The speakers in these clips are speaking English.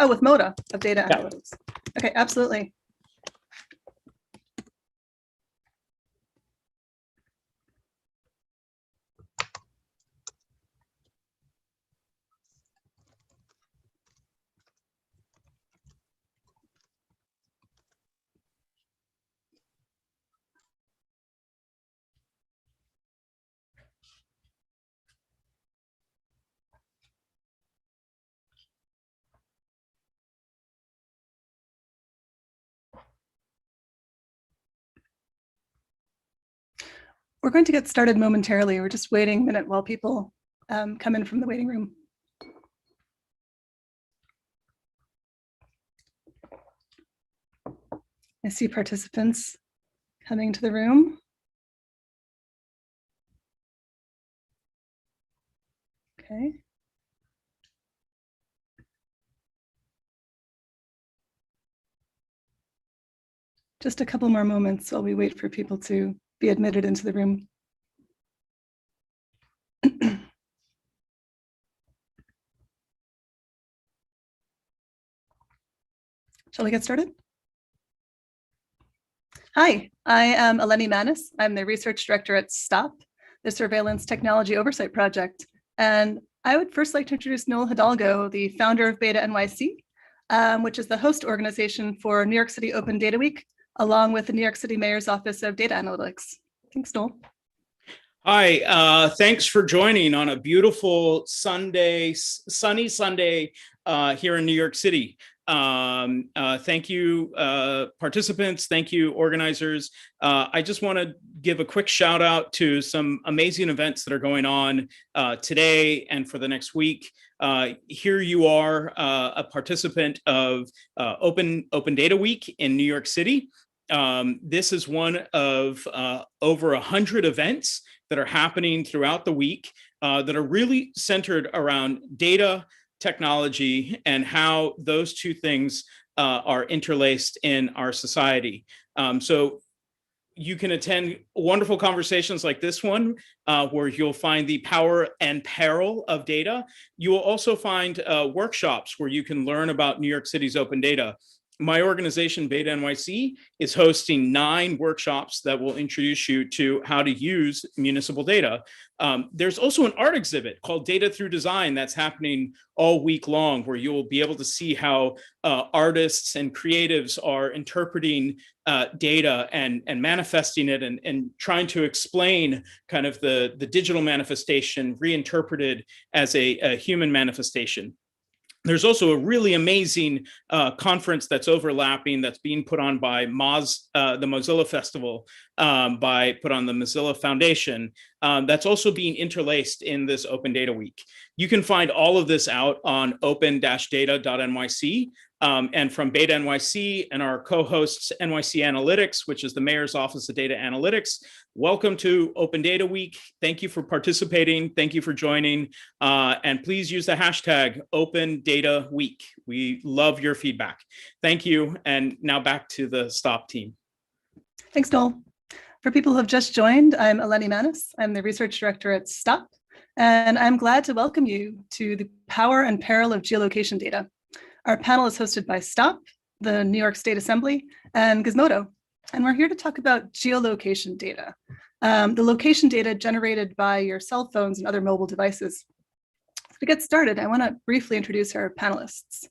Oh, with Moda of data Yeah. analytics. Okay, absolutely. We're going to get started momentarily. We're just waiting a minute while people come in from the waiting room. I see participants coming to the room. Okay. Just a couple more moments while we wait for people to be admitted into the room. Shall we get started? Hi, I am Eleni Manis. I'm the research director at S.T.O.P, the Surveillance Technology Oversight Project. And I would first like to introduce Noel Hidalgo, the founder of Beta NYC, which is the host organization for New York City Open Data Week, along with the New York City Mayor's Office of Data Analytics. Thanks, Noel. Hi, thanks for joining on a beautiful Sunday, sunny Sunday here in New York City. Thank you, participants. Thank you, organizers. I just want to give a quick shout out to some amazing events that are going on today and for the next week. Here you are, a participant of Open Data Week in New York City. This is one of over 100 events that are happening throughout the week that are really centered around data, technology, and how those two things are interlaced in our society. So you can attend wonderful conversations like this one, where you'll find the power and peril of data. You will also find workshops where you can learn about New York City's open data. My organization, Beta NYC, is hosting 9 workshops that will introduce you to how to use municipal data. There's also an art exhibit called Data Through Design that's happening all week long, where you will be able to see how artists and creatives are interpreting data and manifesting it and trying to explain kind of the digital manifestation reinterpreted as a human manifestation. There's also a really amazing conference that's overlapping that's being put on by the Mozilla Festival, put on the Mozilla Foundation, that's also being interlaced in this Open Data Week. You can find all of this out on open-data.nyc. And from Beta NYC and our co-hosts NYC Analytics, which is the Mayor's Office of Data Analytics, welcome to Open Data Week. Thank you for participating. Thank you for joining. And please use the hashtag Open Data Week. We love your feedback. Thank you. And now back to the S.T.O.P team. Thanks, Noel. For people who have just joined, I'm Eleni Manis. I'm the research director at S.T.O.P, and I'm glad to welcome you to the power and peril of geolocation data. Our panel is hosted by S.T.O.P, the New York State Assembly, and Gizmodo. And we're here to talk about geolocation data, the location data generated by your cell phones and other mobile devices. To get started, I want to briefly introduce our panelists.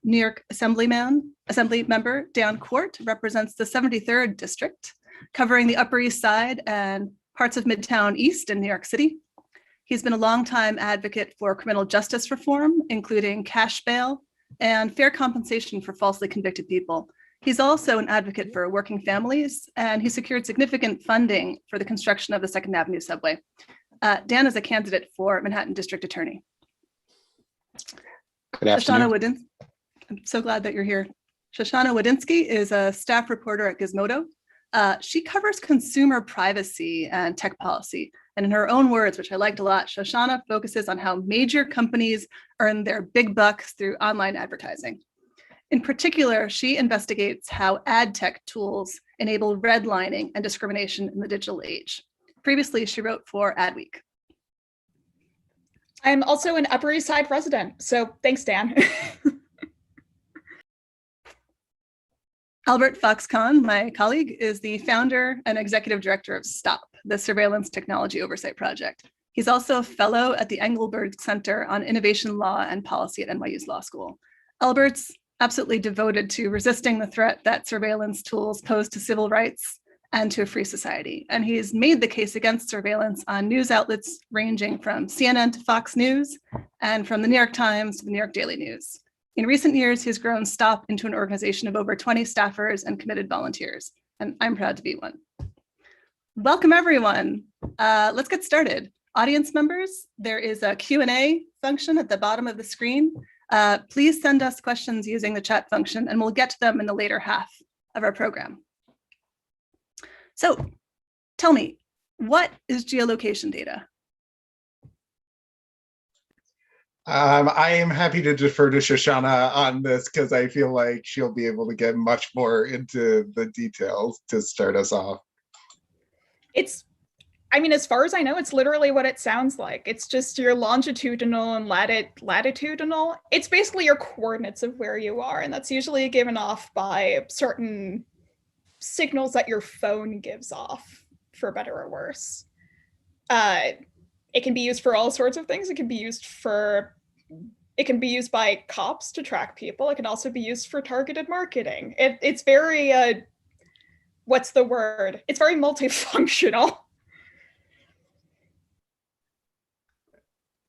New York Assembly member Dan Quart represents the 73rd District, covering the Upper East Side and parts of Midtown East in New York City. He's been a longtime advocate for criminal justice reform, including cash bail and fair compensation for falsely convicted people. He's also an advocate for working families, and he secured significant funding for the construction of the 2nd Avenue subway. Dan is a candidate for Manhattan District Attorney. Good afternoon. Shoshana Wadinsky, I'm so glad that you're here. Shoshana Wadinsky is a staff reporter at Gizmodo. She covers consumer privacy and tech policy. And in her own words, which I liked a lot, Shoshana focuses on how major companies earn their big bucks through online advertising. In particular, she investigates how ad tech tools enable redlining and discrimination in the digital age. Previously, she wrote for Adweek. I'm also an Upper East Side resident, so thanks, Dan. Albert Fox-Cahn, my colleague, is the founder and executive director of S.T.O.P, the Surveillance Technology Oversight Project. He's also a fellow at the Engelberg Center on Innovation Law and Policy at NYU's Law School. Albert's absolutely devoted to resisting the threat that surveillance tools pose to civil rights and to a free society. And he's made the case against surveillance on news outlets ranging from CNN to Fox News and from the New York Times to the New York Daily News. In recent years, he's grown S.T.O.P into an organization of over 20 staffers and committed volunteers, and I'm proud to be one. Welcome, everyone. Let's get started. Audience members, there is a Q&A function at the bottom of the screen. Please send us questions using the chat function, and we'll get to them in the later half of our program. So tell me, what is geolocation data? I am happy to defer to Shoshana on this because I feel like she'll be able to get much more into the details to start us off. I mean, as far as I know, it's literally what it sounds like. It's just your longitudinal and latitudinal. It's basically your coordinates of where you are. And that's usually given off by certain signals that your phone gives off, for better or worse. It can be used for all sorts of things. It can be used by cops to track people. It can also be used for targeted marketing. It's very, what's the word? It's very multifunctional.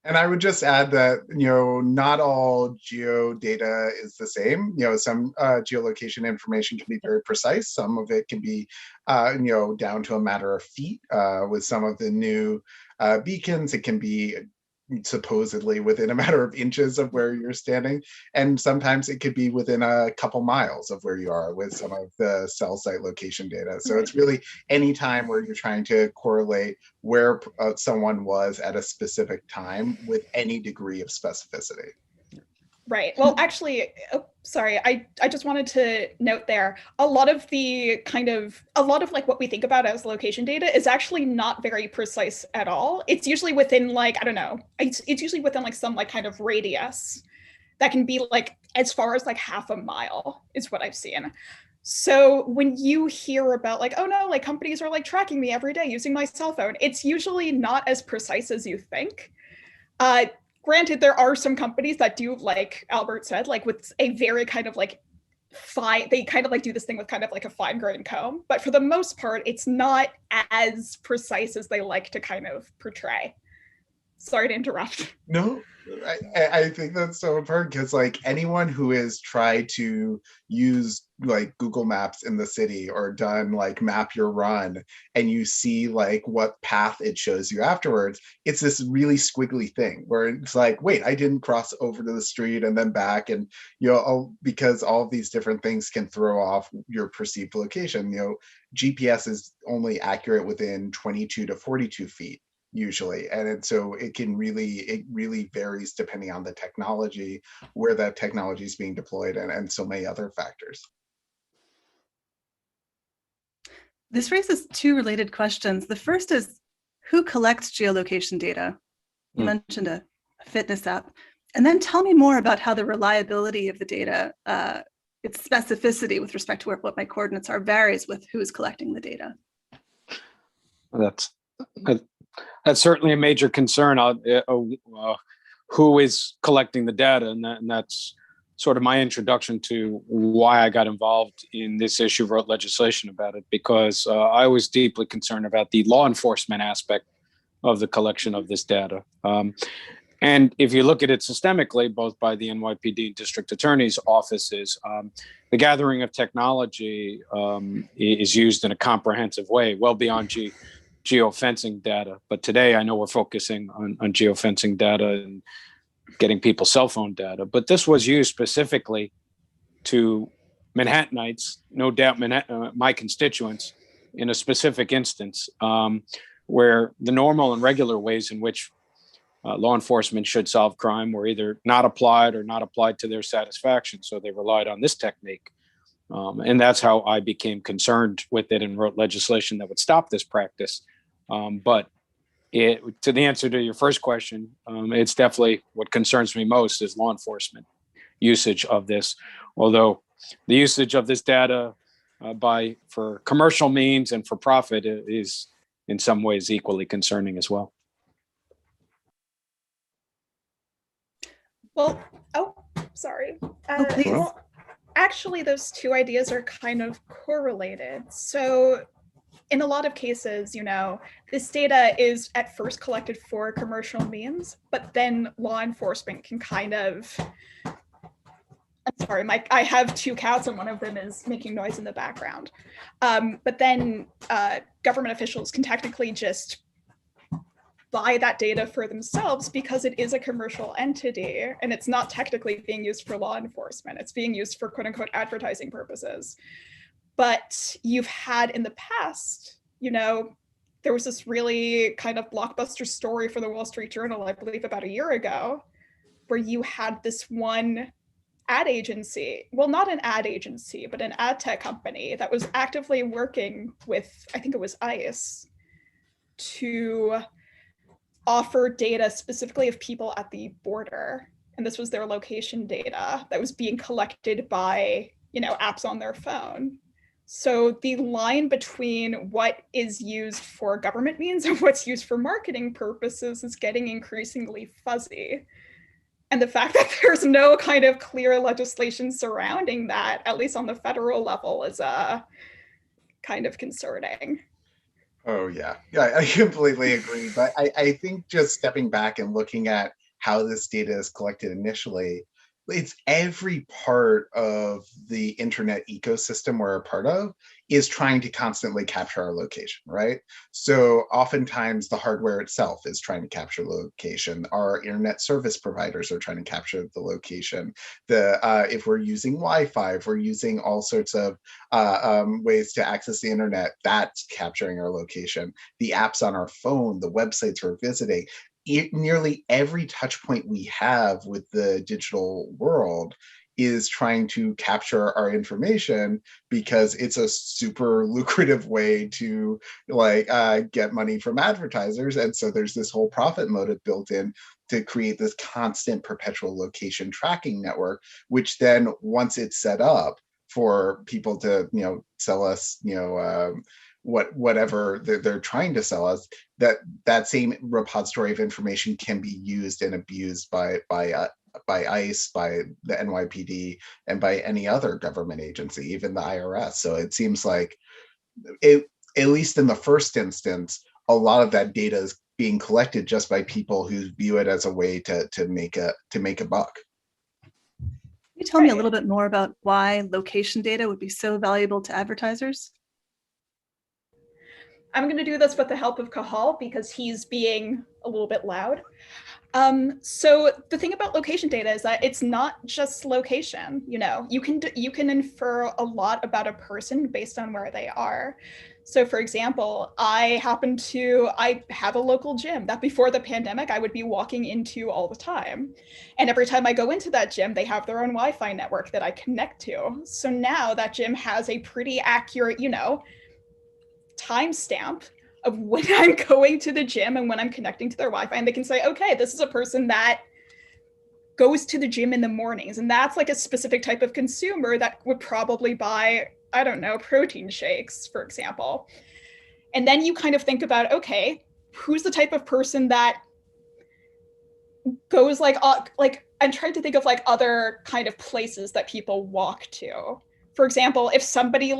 And I would just add that, not all geo data is the same. Some geolocation information can be very precise. Some of it can be, down to a matter of feet. With some of the new beacons, it can be supposedly within a matter of inches of where you're standing. And sometimes it could be within a couple miles of where you are with some of the cell site location data. So it's really any time where you're trying to correlate where someone was at a specific time with any degree of specificity. Right. Well, actually, sorry, I just wanted to note there, a lot of like what we think about as location data is actually not very precise at all. It's usually within like, I don't know, it's usually within like some like kind of radius that can be like as far as like half a mile is what I've seen. So when you hear about like, oh no, like companies are like tracking me every day using my cell phone, it's usually not as precise as you think. Granted, there are some companies that do, like Albert said, like with a very kind of like they kind of like do this thing with kind of like a fine grained comb, but for the most part, it's not as precise as they like to kind of portray. Sorry to interrupt. No, I think that's so important because like anyone who has tried to use like Google Maps in the city or done like map your run and you see like what path it shows you afterwards, it's this really squiggly thing where it's like, wait, I didn't cross over to the street and then back, and because all of these different things can throw off your perceived location. GPS is only accurate within 22 to 42 feet. Usually, and so it really varies depending on the technology, where that technology is being deployed, and so many other factors. This raises two related questions. The first is, who collects geolocation data? You mentioned a fitness app. And then tell me more about how the reliability of the data, its specificity with respect to what my coordinates are, varies with who's collecting the data. That's certainly a major concern. Who is collecting the data, and that's sort of my introduction to why I got involved in this issue, wrote legislation about it, because I was deeply concerned about the law enforcement aspect of the collection of this data. And if you look at it systemically, both by the NYPD and district attorney's offices, the gathering of technology is used in a comprehensive way, well beyond geofencing data. But today I know we're focusing on geofencing data and getting people's cell phone data. But this was used specifically to Manhattanites, no doubt my constituents, in a specific instance where the normal and regular ways in which law enforcement should solve crime were either not applied or not applied to their satisfaction. So they relied on this technique. And that's how I became concerned with it and wrote legislation that would stop this practice. But to the answer to your first question, it's definitely what concerns me most is law enforcement usage of this. Although the usage of this data for commercial means and for profit is in some ways equally concerning as well. Well, sorry. Please. Well, actually, those two ideas are kind of correlated. So in a lot of cases, this data is at first collected for commercial means, but then law enforcement can I'm sorry, I have two cats and one of them is making noise in the background. But then government officials can technically just buy that data for themselves because it is a commercial entity and it's not technically being used for law enforcement. It's being used for quote unquote advertising purposes. But you've had in the past, there was this really kind of blockbuster story for the Wall Street Journal, I believe about a year ago, where you had this one ad agency, well, not an ad agency, but an ad tech company that was actively working with, I think it was ICE, to offer data specifically of people at the border. And this was their location data that was being collected by, apps on their phone. So the line between what is used for government means and what's used for marketing purposes is getting increasingly fuzzy. And the fact that there's no kind of clear legislation surrounding that, at least on the federal level, is kind of concerning. Oh, yeah. Yeah, I completely agree. But I think just stepping back and looking at how this data is collected initially, it's every part of the internet ecosystem we're a part of is trying to constantly capture our location, right? So oftentimes the hardware itself is trying to capture location. Our internet service providers are trying to capture the location. If we're using Wi-Fi, if we're using all sorts of ways to access the internet, that's capturing our location. The apps on our phone, the websites we're visiting, nearly every touch point we have with the digital world is trying to capture our information because it's a super lucrative way to get money from advertisers. And so there's this whole profit motive built in to create this constant perpetual location tracking network, which then once it's set up for people to, sell us, whatever they're trying to sell us, that same repository of information can be used and abused by ICE, by the NYPD, and by any other government agency, even the IRS. So it seems like, at least in the first instance, a lot of that data is being collected just by people who view it as a way to make a buck. Can you tell me a little bit more about why location data would be so valuable to advertisers? I'm going to do this with the help of Cahn because he's being a little bit loud. So the thing about location data is that it's not just location. You can infer a lot about a person based on where they are. So for example, I have a local gym that before the pandemic, I would be walking into all the time. And every time I go into that gym, they have their own Wi-Fi network that I connect to. So now that gym has a pretty accurate, timestamp of when I'm going to the gym and when I'm connecting to their Wi-Fi, and they can say, okay, this is a person that goes to the gym in the mornings, and that's like a specific type of consumer that would probably buy, I don't know, protein shakes, for example. And then you kind of think about, okay, who's the type of person that goes I'm trying to think of other kind of places that people walk to. For example, if somebody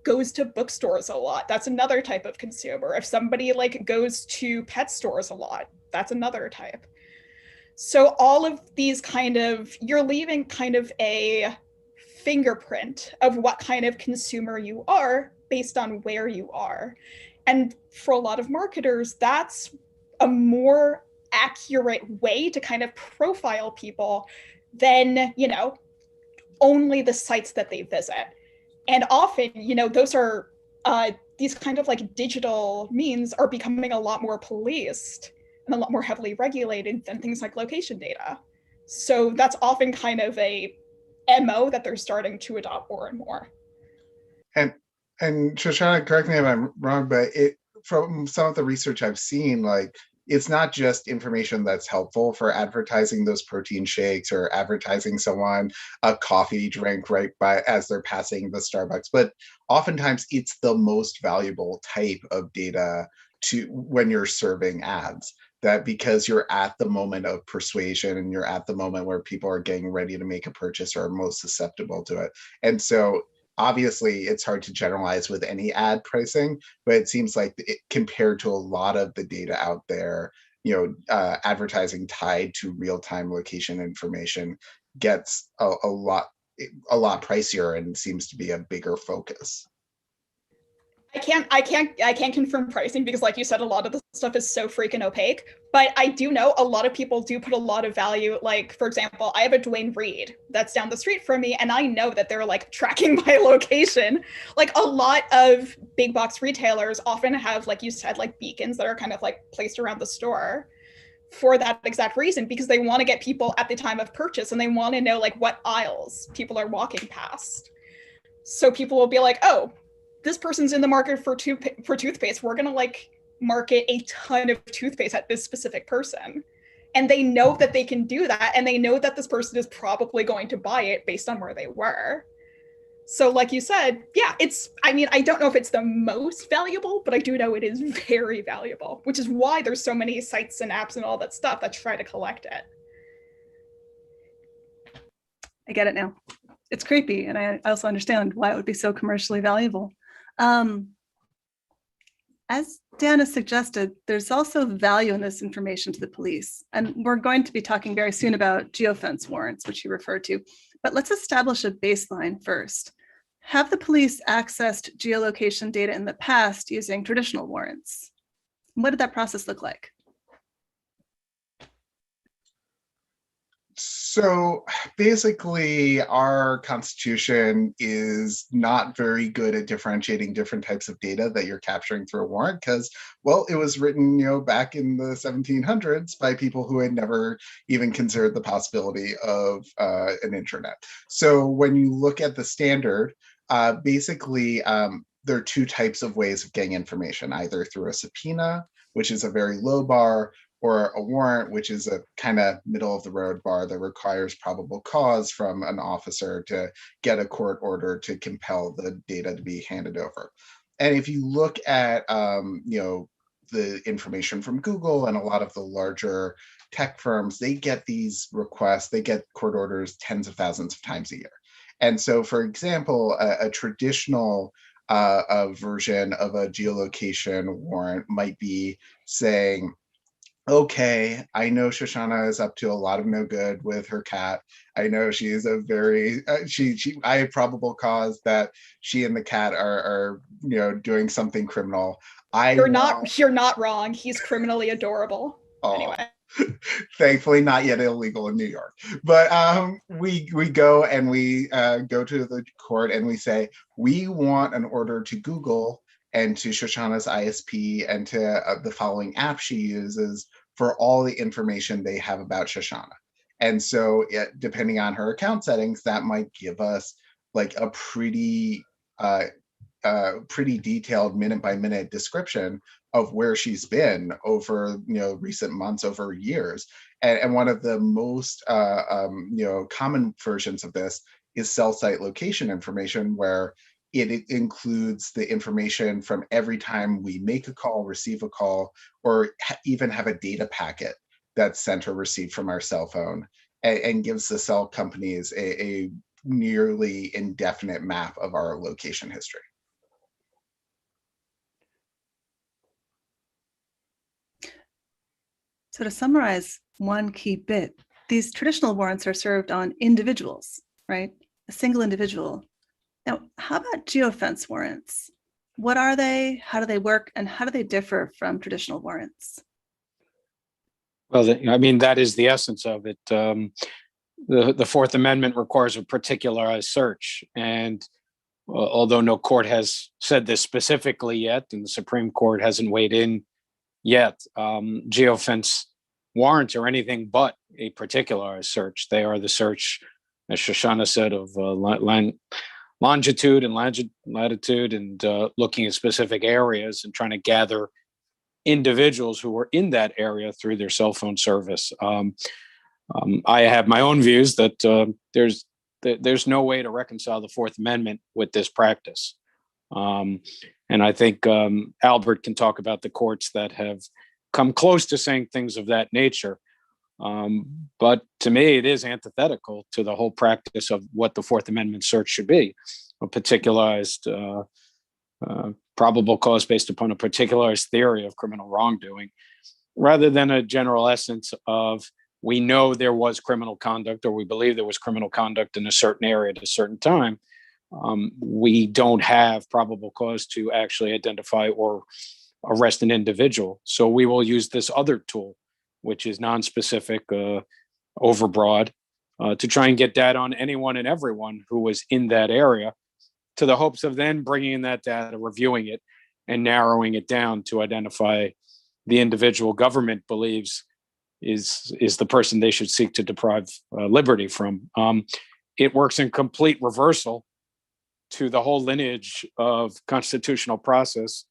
goes to bookstores a lot, that's another type of consumer. If somebody goes to pet stores a lot, that's another type. So all of these you're leaving kind of a fingerprint of what kind of consumer you are based on where you are. And for a lot of marketers, that's a more accurate way to kind of profile people than, only the sites that they visit. And often, those are these kind of digital means are becoming a lot more policed and a lot more heavily regulated than things like location data. So that's often kind of a MO that they're starting to adopt more and more. And Shoshana, correct me if I'm wrong, but from some of the research I've seen, it's not just information that's helpful for advertising those protein shakes or advertising someone a coffee drink right by as they're passing the Starbucks, but oftentimes it's the most valuable type of data to when you're serving ads, that because you're at the moment of persuasion and you're at the moment where people are getting ready to make a purchase or are most susceptible to it. And so obviously it's hard to generalize with any ad pricing, but it seems like compared to a lot of the data out there, advertising tied to real-time location information gets a lot pricier and seems to be a bigger focus. I can't confirm pricing because, like you said, a lot of the stuff is so freaking opaque. But I do know a lot of people do put a lot of value. Like, for example, I have a Dwayne Reed that's down the street from me, and I know that they're like tracking my location. Like, a lot of big box retailers often have, like you said, like beacons that are kind of like placed around the store for that exact reason, because they want to get people at the time of purchase and they want to know like what aisles people are walking past. So people will be like, oh, this person's in the market for toothpaste. We're going to like market a ton of toothpaste at this specific person. And they know that they can do that. And they know that this person is probably going to buy it based on where they were. So like you said, yeah, I don't know if it's the most valuable, but I do know it is very valuable, which is why there's so many sites and apps and all that stuff that try to collect it. I get it now. It's creepy. And I also understand why it would be so commercially valuable. As Dan has suggested, there's also value in this information to the police. And we're going to be talking very soon about geofence warrants, which you referred to. But let's establish a baseline first. Have the police accessed geolocation data in the past using traditional warrants? What did that process look like? So basically, our Constitution is not very good at differentiating different types of data that you're capturing through a warrant because, well, it was written, back in the 1700s by people who had never even considered the possibility of an internet. So when you look at the standard, basically, there are two types of ways of getting information, either through a subpoena, which is a very low bar, or a warrant, which is a kind of middle of the road bar that requires probable cause from an officer to get a court order to compel the data to be handed over. And if you look at, the information from Google and a lot of the larger tech firms, they get these requests, they get court orders tens of thousands of times a year. And so, for example, a traditional version of a geolocation warrant might be saying, okay, I know Shoshana is up to a lot of no good with her cat. I know she is a very, I have probable cause that she and the cat are doing something criminal. You're not wrong. He's criminally adorable. Oh. Anyway. Thankfully not yet illegal in New York. But we go and we go to the court and we say, we want an order to Google and to Shoshana's ISP and to the following app she uses for all the information they have about Shoshana. And so depending on her account settings, that might give us like a pretty detailed minute by minute description of where she's been over recent months, over years. And one of the most common versions of this is cell site location information, where it includes the information from every time we make a call, receive a call, or even have a data packet that's sent or received from our cell phone, and gives the cell companies a nearly indefinite map of our location history. So to summarize one key bit, these traditional warrants are served on individuals, right? A single individual. Now, how about geofence warrants? What are they? How do they work? And how do they differ from traditional warrants? Well, that is the essence of it. The Fourth Amendment requires a particularized search. And although no court has said this specifically yet, and the Supreme Court hasn't weighed in yet, geofence warrants are anything but a particularized search. They are the search, as Shoshana said, of longitude and latitude, and looking at specific areas and trying to gather individuals who were in that area through their cell phone service. I have my own views that there's no way to reconcile the Fourth Amendment with this practice. And I think Albert can talk about the courts that have come close to saying things of that nature. But to me, it is antithetical to the whole practice of what the Fourth Amendment search should be, a particularized probable cause based upon a particularized theory of criminal wrongdoing, rather than a general essence of we know there was criminal conduct or we believe there was criminal conduct in a certain area at a certain time. We don't have probable cause to actually identify or arrest an individual. So we will use this other tool, which is non-specific, overbroad, to try and get data on anyone and everyone who was in that area, to the hopes of then bringing in that data, reviewing it, and narrowing it down to identify the individual government believes is the person they should seek to deprive liberty from. It works in complete reversal to the whole lineage of constitutional process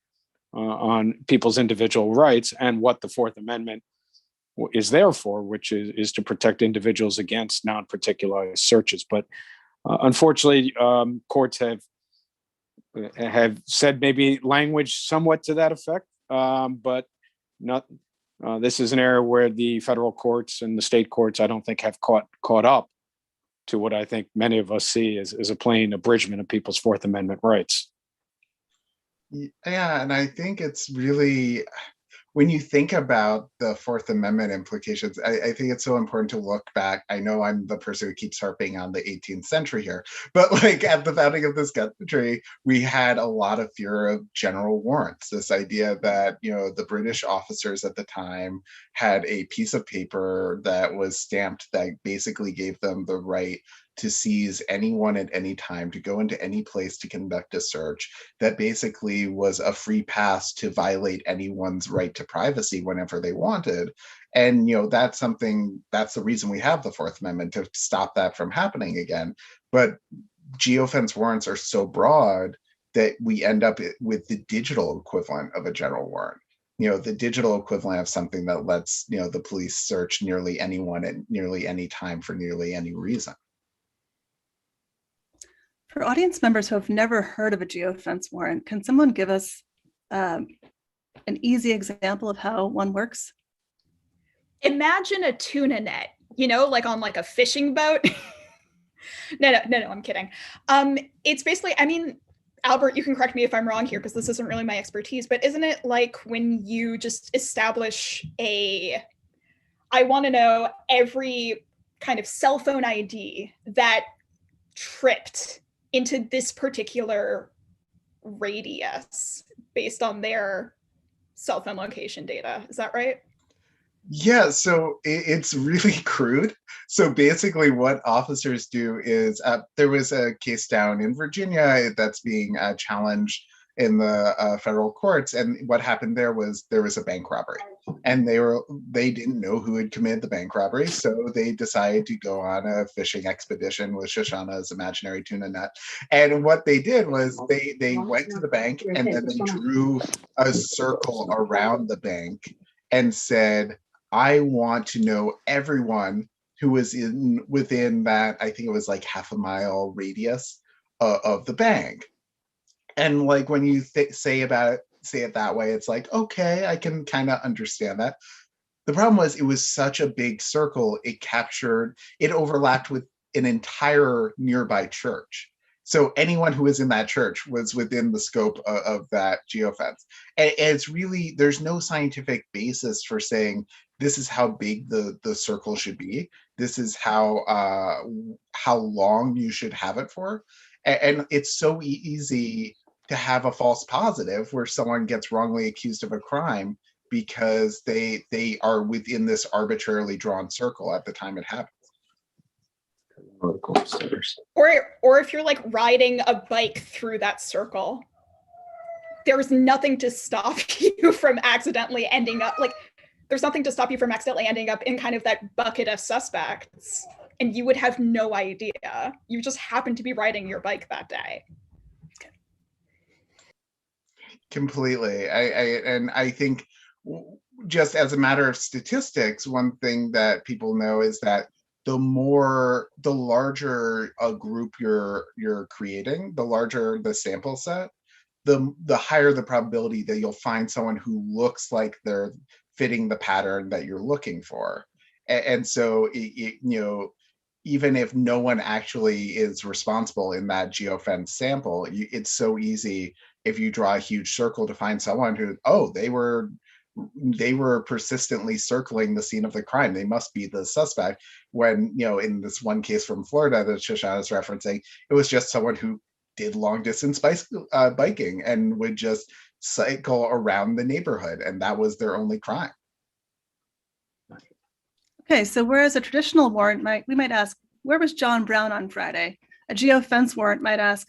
on people's individual rights and what the Fourth Amendment is there for, which is to protect individuals against non-particularized searches. But unfortunately, courts have said maybe language somewhat to that effect, but not. This is an area where the federal courts and the state courts, I don't think, have caught up to what I think many of us see as a plain abridgment of people's Fourth Amendment rights. Yeah, and I think it's really, when you think about the Fourth Amendment implications, I think it's so important to look back. I know I'm the person who keeps harping on the 18th century here, but like at the founding of this country, we had a lot of fear of general warrants. This idea that, the British officers at the time had a piece of paper that was stamped that basically gave them the right to seize anyone at any time, to go into any place to conduct a search, that basically was a free pass to violate anyone's right to privacy whenever they wanted. And, that's the reason we have the Fourth Amendment, to stop that from happening again. But geofence warrants are so broad that we end up with the digital equivalent of a general warrant. The digital equivalent of something that lets, the police search nearly anyone at nearly any time for nearly any reason. For audience members who have never heard of a geofence warrant, can someone give us an easy example of how one works? Imagine a tuna net, like on like a fishing boat. No, I'm kidding. It's basically, Albert, you can correct me if I'm wrong here, because this isn't really my expertise, but isn't it like when you just establish I want to know every kind of cell phone ID that tripped into this particular radius based on their cell phone location data. Is that right? Yeah, so it's really crude. So basically what officers do is, there was a case down in Virginia that's being challenged in the federal courts. And what happened there was a bank robbery. And they didn't know who had committed the bank robbery. So they decided to go on a fishing expedition with Shoshana's imaginary tuna net. And what they did was they went to the bank and then they drew a circle around the bank and said, I want to know everyone who was within that, I think it was like half a mile radius of the bank. And like when you say it that way, it's like, okay, I can kind of understand that. The problem was it was such a big circle, it overlapped with an entire nearby church. So anyone who was in that church was within the scope of that geofence. And it's really, there's no scientific basis for saying this is how big the circle should be. This is how long you should have it for. And it's so easy to have a false positive where someone gets wrongly accused of a crime because they are within this arbitrarily drawn circle at the time it happens. Or if you're like riding a bike through that circle, there's nothing to stop you from accidentally ending up in kind of that bucket of suspects, and you would have no idea. You just happened to be riding your bike that day. Completely. I think just as a matter of statistics, one thing that people know is that the larger a group you're creating, the larger the sample set, the higher the probability that you'll find someone who looks like they're fitting the pattern that you're looking for. And so, even if no one actually is responsible in that geofence sample, it's so easy if you draw a huge circle to find someone who, oh, they were persistently circling the scene of the crime. They must be the suspect. When, in this one case from Florida that Shoshana is referencing, it was just someone who did long distance biking and would just cycle around the neighborhood, and that was their only crime. Okay, so whereas a traditional warrant we might ask, where was John Brown on Friday? A geofence warrant might ask,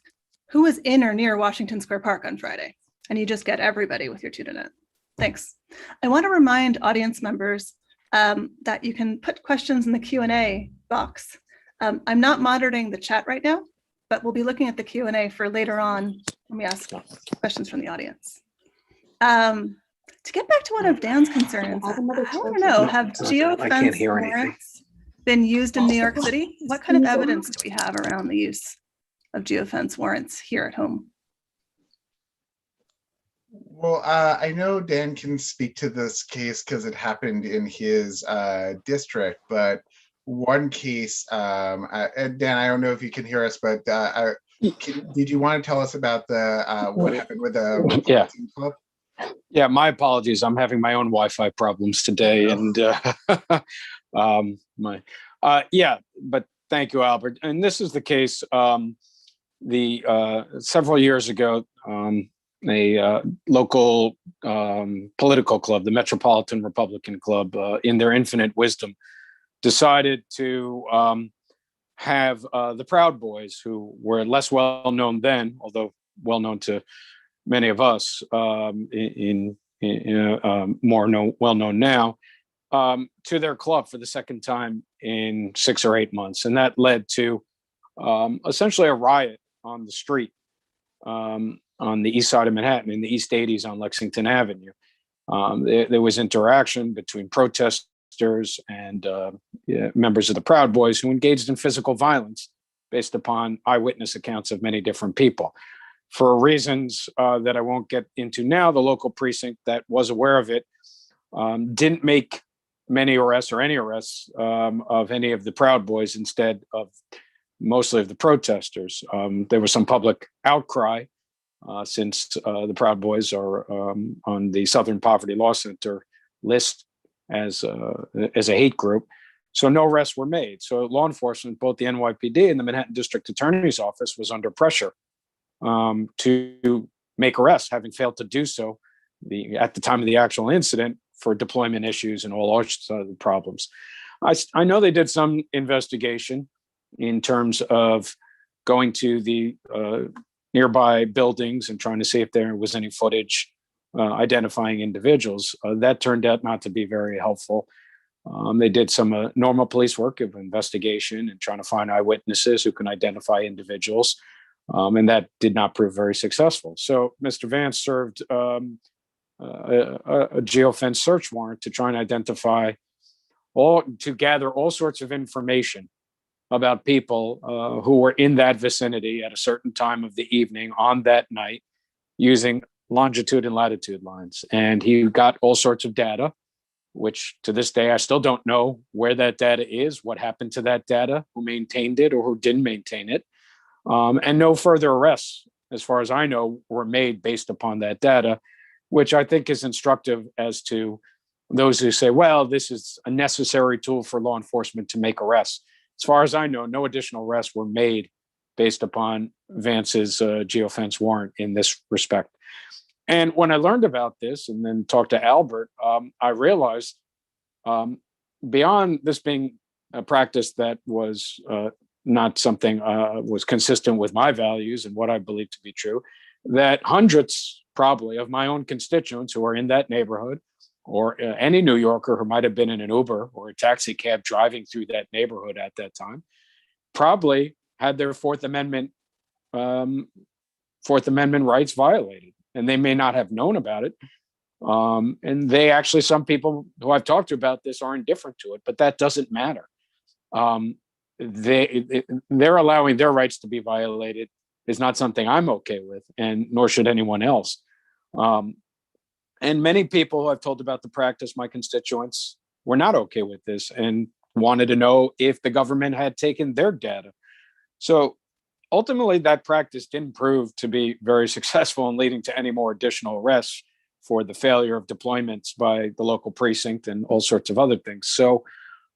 who was in or near Washington Square Park on Friday? And you just get everybody with your TUDANet. Thanks. I want to remind audience members that you can put questions in the Q&A box. I'm not monitoring the chat right now, but we'll be looking at the Q&A for later on when we ask questions from the audience. To get back to one of Dan's concerns, I want to know, have geofence warrants been used in New York City? What kind of evidence do we have around the use of geofence warrants here at home? Well, I know Dan can speak to this case because it happened in his district, but one case, Dan, I don't know if you can hear us, but did you want to tell us about what happened with the club? Yeah, my apologies. I'm having my own Wi-Fi problems today, and but thank you, Albert. And this is the case. Several years ago, a local political club, the Metropolitan Republican Club, in their infinite wisdom, decided to have the Proud Boys, who were less well known then, although well known to many of us, well known now, to their club for the second time in 6 or 8 months, and that led to essentially a riot on the street on the east side of Manhattan, in the East 80s on Lexington Avenue. There was interaction between protesters and members of the Proud Boys who engaged in physical violence based upon eyewitness accounts of many different people. For reasons that I won't get into now, the local precinct that was aware of it didn't make many arrests or any arrests of any of the Proud Boys, instead of mostly of the protesters. There was some public outcry since the Proud Boys are on the Southern Poverty Law Center list as a hate group. So no arrests were made. So law enforcement, both the NYPD and the Manhattan District Attorney's Office, was under pressure to make arrests, having failed to do so at the time of the actual incident for deployment issues and all sorts of problems. I know they did some investigation in terms of going to the nearby buildings and trying to see if there was any footage identifying individuals. That turned out not to be very helpful. They did some normal police work of investigation and trying to find eyewitnesses who can identify individuals. And that did not prove very successful. So Mr. Vance served a geofence search warrant to try and identify to gather all sorts of information about people who were in that vicinity at a certain time of the evening on that night, using longitude and latitude lines. And he got all sorts of data, which to this day, I still don't know where that data is, what happened to that data, who maintained it or who didn't maintain it. And no further arrests, as far as I know, were made based upon that data, which I think is instructive as to those who say, well, this is a necessary tool for law enforcement to make arrests. As far as I know, no additional arrests were made based upon Vance's geofence warrant in this respect. And when I learned about this and then talked to Albert, I realized beyond this being a practice that was not something was consistent with my values and what I believe to be true, that hundreds probably of my own constituents who are in that neighborhood, or any New Yorker who might have been in an Uber or a taxi cab driving through that neighborhood at that time, probably had their Fourth Amendment rights violated. And they may not have known about it, And they actually, some people who I've talked to about this are indifferent to it, but that doesn't matter. They're allowing their rights to be violated is not something I'm okay with, and nor should anyone else. And many people who I've told about the practice, my constituents, were not okay with this and wanted to know if the government had taken their data. So ultimately, that practice didn't prove to be very successful in leading to any more additional arrests for the failure of deployments by the local precinct and all sorts of other things. So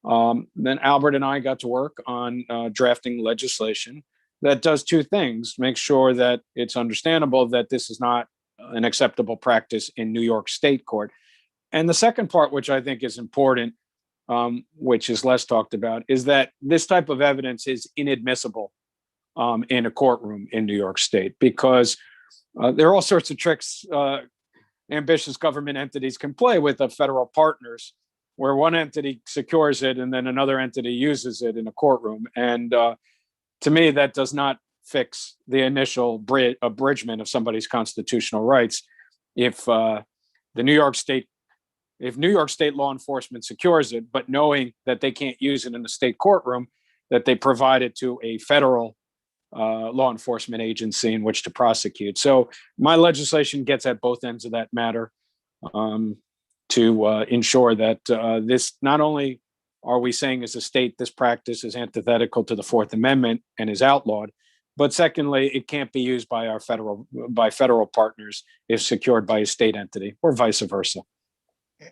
then Albert and I got to work on drafting legislation that does two things: make sure that it's understandable that this is not an acceptable practice in New York State court. And the second part, which I think is important, which is less talked about, is that this type of evidence is inadmissible in a courtroom in New York State, because there are all sorts of tricks ambitious government entities can play with of federal partners, where one entity secures it and then another entity uses it in a courtroom. And to me, that does not fix the initial abridgment of somebody's constitutional rights. If New York State law enforcement secures it, but knowing that they can't use it in a state courtroom, that they provide it to a federal law enforcement agency in which to prosecute. So my legislation gets at both ends of that matter, to ensure that this, not only are we saying as a state this practice is antithetical to the Fourth Amendment and is outlawed, but secondly, it can't be used by federal partners if secured by a state entity, or vice versa.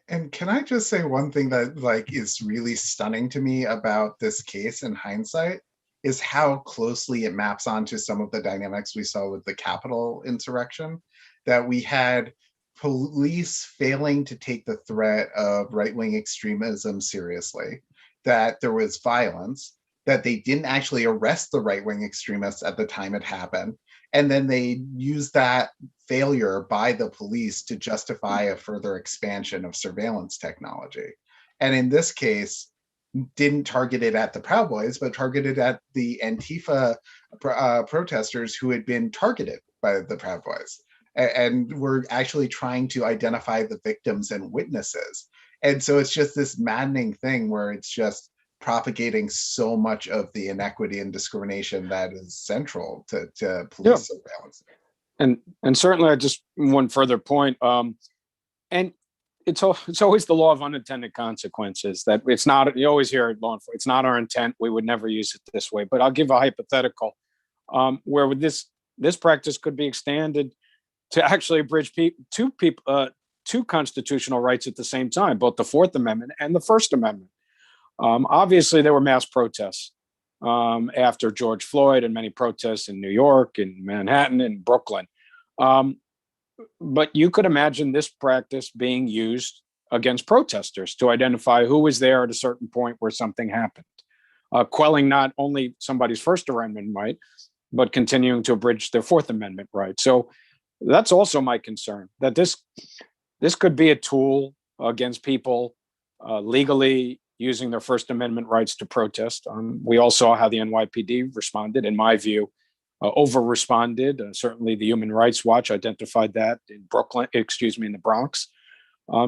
And can I just say one thing that is really stunning to me about this case in hindsight is how closely it maps onto some of the dynamics we saw with the Capitol insurrection, that we had police failing to take the threat of right-wing extremism seriously, that there was violence, that they didn't actually arrest the right-wing extremists at the time it happened, and then they used that failure by the police to justify a further expansion of surveillance technology. And in this case, didn't target it at the Proud Boys, but targeted at the Antifa protesters who had been targeted by the Proud Boys. And we're actually trying to identify the victims and witnesses. And so it's just this maddening thing where it's just propagating so much of the inequity and discrimination that is central to police surveillance. And certainly, I just one further point, and it's always the law of unintended consequences, that it's not, you always hear law enforcement, it's not our intent, we would never use it this way. But I'll give a hypothetical where with this practice could be extended to actually bridge two constitutional rights at the same time, both the Fourth Amendment and the First Amendment. Obviously, there were mass protests after George Floyd, and many protests in New York and Manhattan and Brooklyn. But you could imagine this practice being used against protesters to identify who was there at a certain point where something happened, quelling not only somebody's First Amendment right, but continuing to abridge their Fourth Amendment right. So that's also my concern, that this could be a tool against people legally using their First Amendment rights to protest. We all saw how the NYPD responded, in my view, over-responded. Certainly the Human Rights Watch identified that in the Bronx.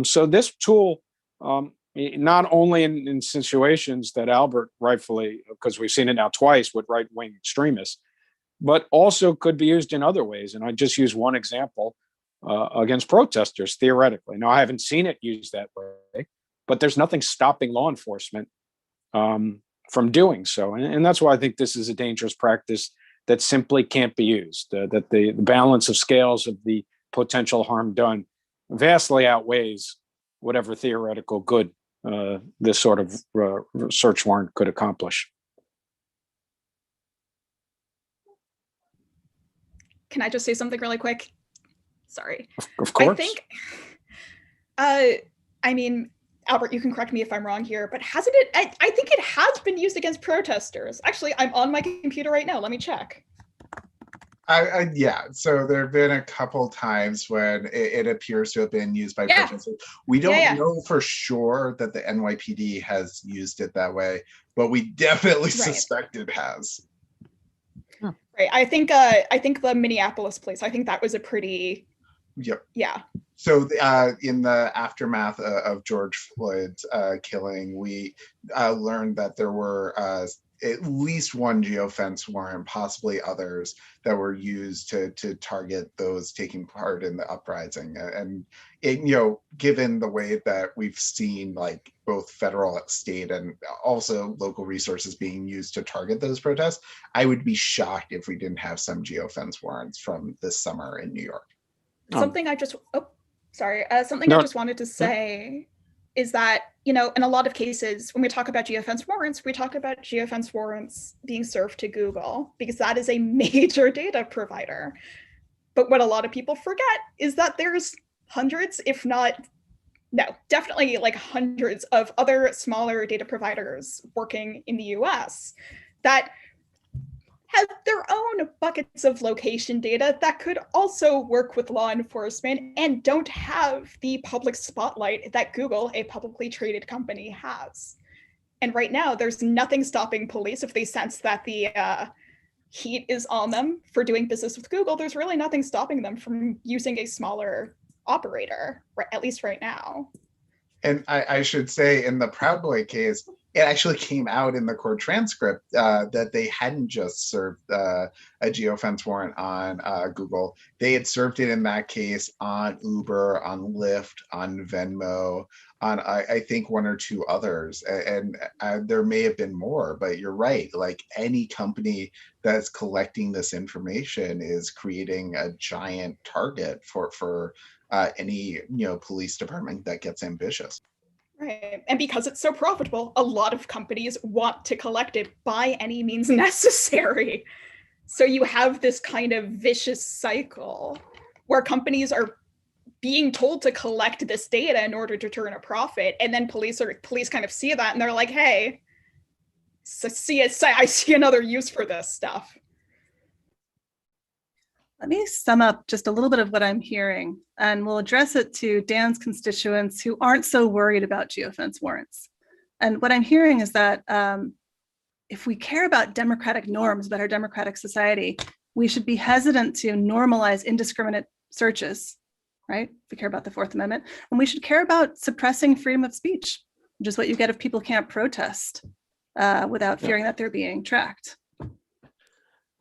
So this tool, not only in situations that Albert rightfully, because we've seen it now twice with right-wing extremists, but also could be used in other ways. And I just use one example against protesters, theoretically. Now, I haven't seen it used that way, but there's nothing stopping law enforcement from doing so. And that's why I think this is a dangerous practice that simply can't be used, that the balance of scales of the potential harm done vastly outweighs whatever theoretical good this sort of search warrant could accomplish. Can I just say something really quick? Sorry. Of course. I mean, Albert, you can correct me if I'm wrong here, but hasn't it? I think it has been used against protesters. Actually, I'm on my computer right now. Let me check. Yeah, so there have been a couple times when it appears to have been used by protesters. We don't know for sure that the NYPD has used it that way, but we definitely suspect it has. Right. I think the Minneapolis police, I think that was a pretty. Yep. Yeah. So in the aftermath of George Floyd's killing, we learned that there were at least one geofence warrant, possibly others, that were used to target those taking part in the uprising. And it, given the way that we've seen like both federal, state, and also local resources being used to target those protests, I would be shocked if we didn't have some geofence warrants from this summer in New York. Something I just wanted to say is that, in a lot of cases, when we talk about geofence warrants, we talk about geofence warrants being served to Google because that is a major data provider. But what a lot of people forget is that there's hundreds, if not, no, definitely like hundreds of other smaller data providers working in the US that have their own buckets of location data that could also work with law enforcement and don't have the public spotlight that Google, a publicly traded company, has. And right now, there's nothing stopping police if they sense that the heat is on them for doing business with Google. There's really nothing stopping them from using a smaller operator, at least right now. And I should say, in the Proud Boy case, it actually came out in the court transcript that they hadn't just served a geofence warrant on Google. They had served it in that case on Uber, on Lyft, on Venmo, on I think one or two others. And there may have been more, but you're right. Like any company that's collecting this information is creating a giant target for any police department that gets ambitious. Right. And because it's so profitable, a lot of companies want to collect it by any means necessary. So you have this kind of vicious cycle where companies are being told to collect this data in order to turn a profit. And then police kind of see that and they're like, hey, I see another use for this stuff. Let me sum up just a little bit of what I'm hearing, and we'll address it to Dan's constituents who aren't so worried about geofence warrants. And what I'm hearing is that if we care about democratic norms, about our democratic society, we should be hesitant to normalize indiscriminate searches, right? We care about the Fourth Amendment, and we should care about suppressing freedom of speech, which is what you get if people can't protest without fearing that they're being tracked.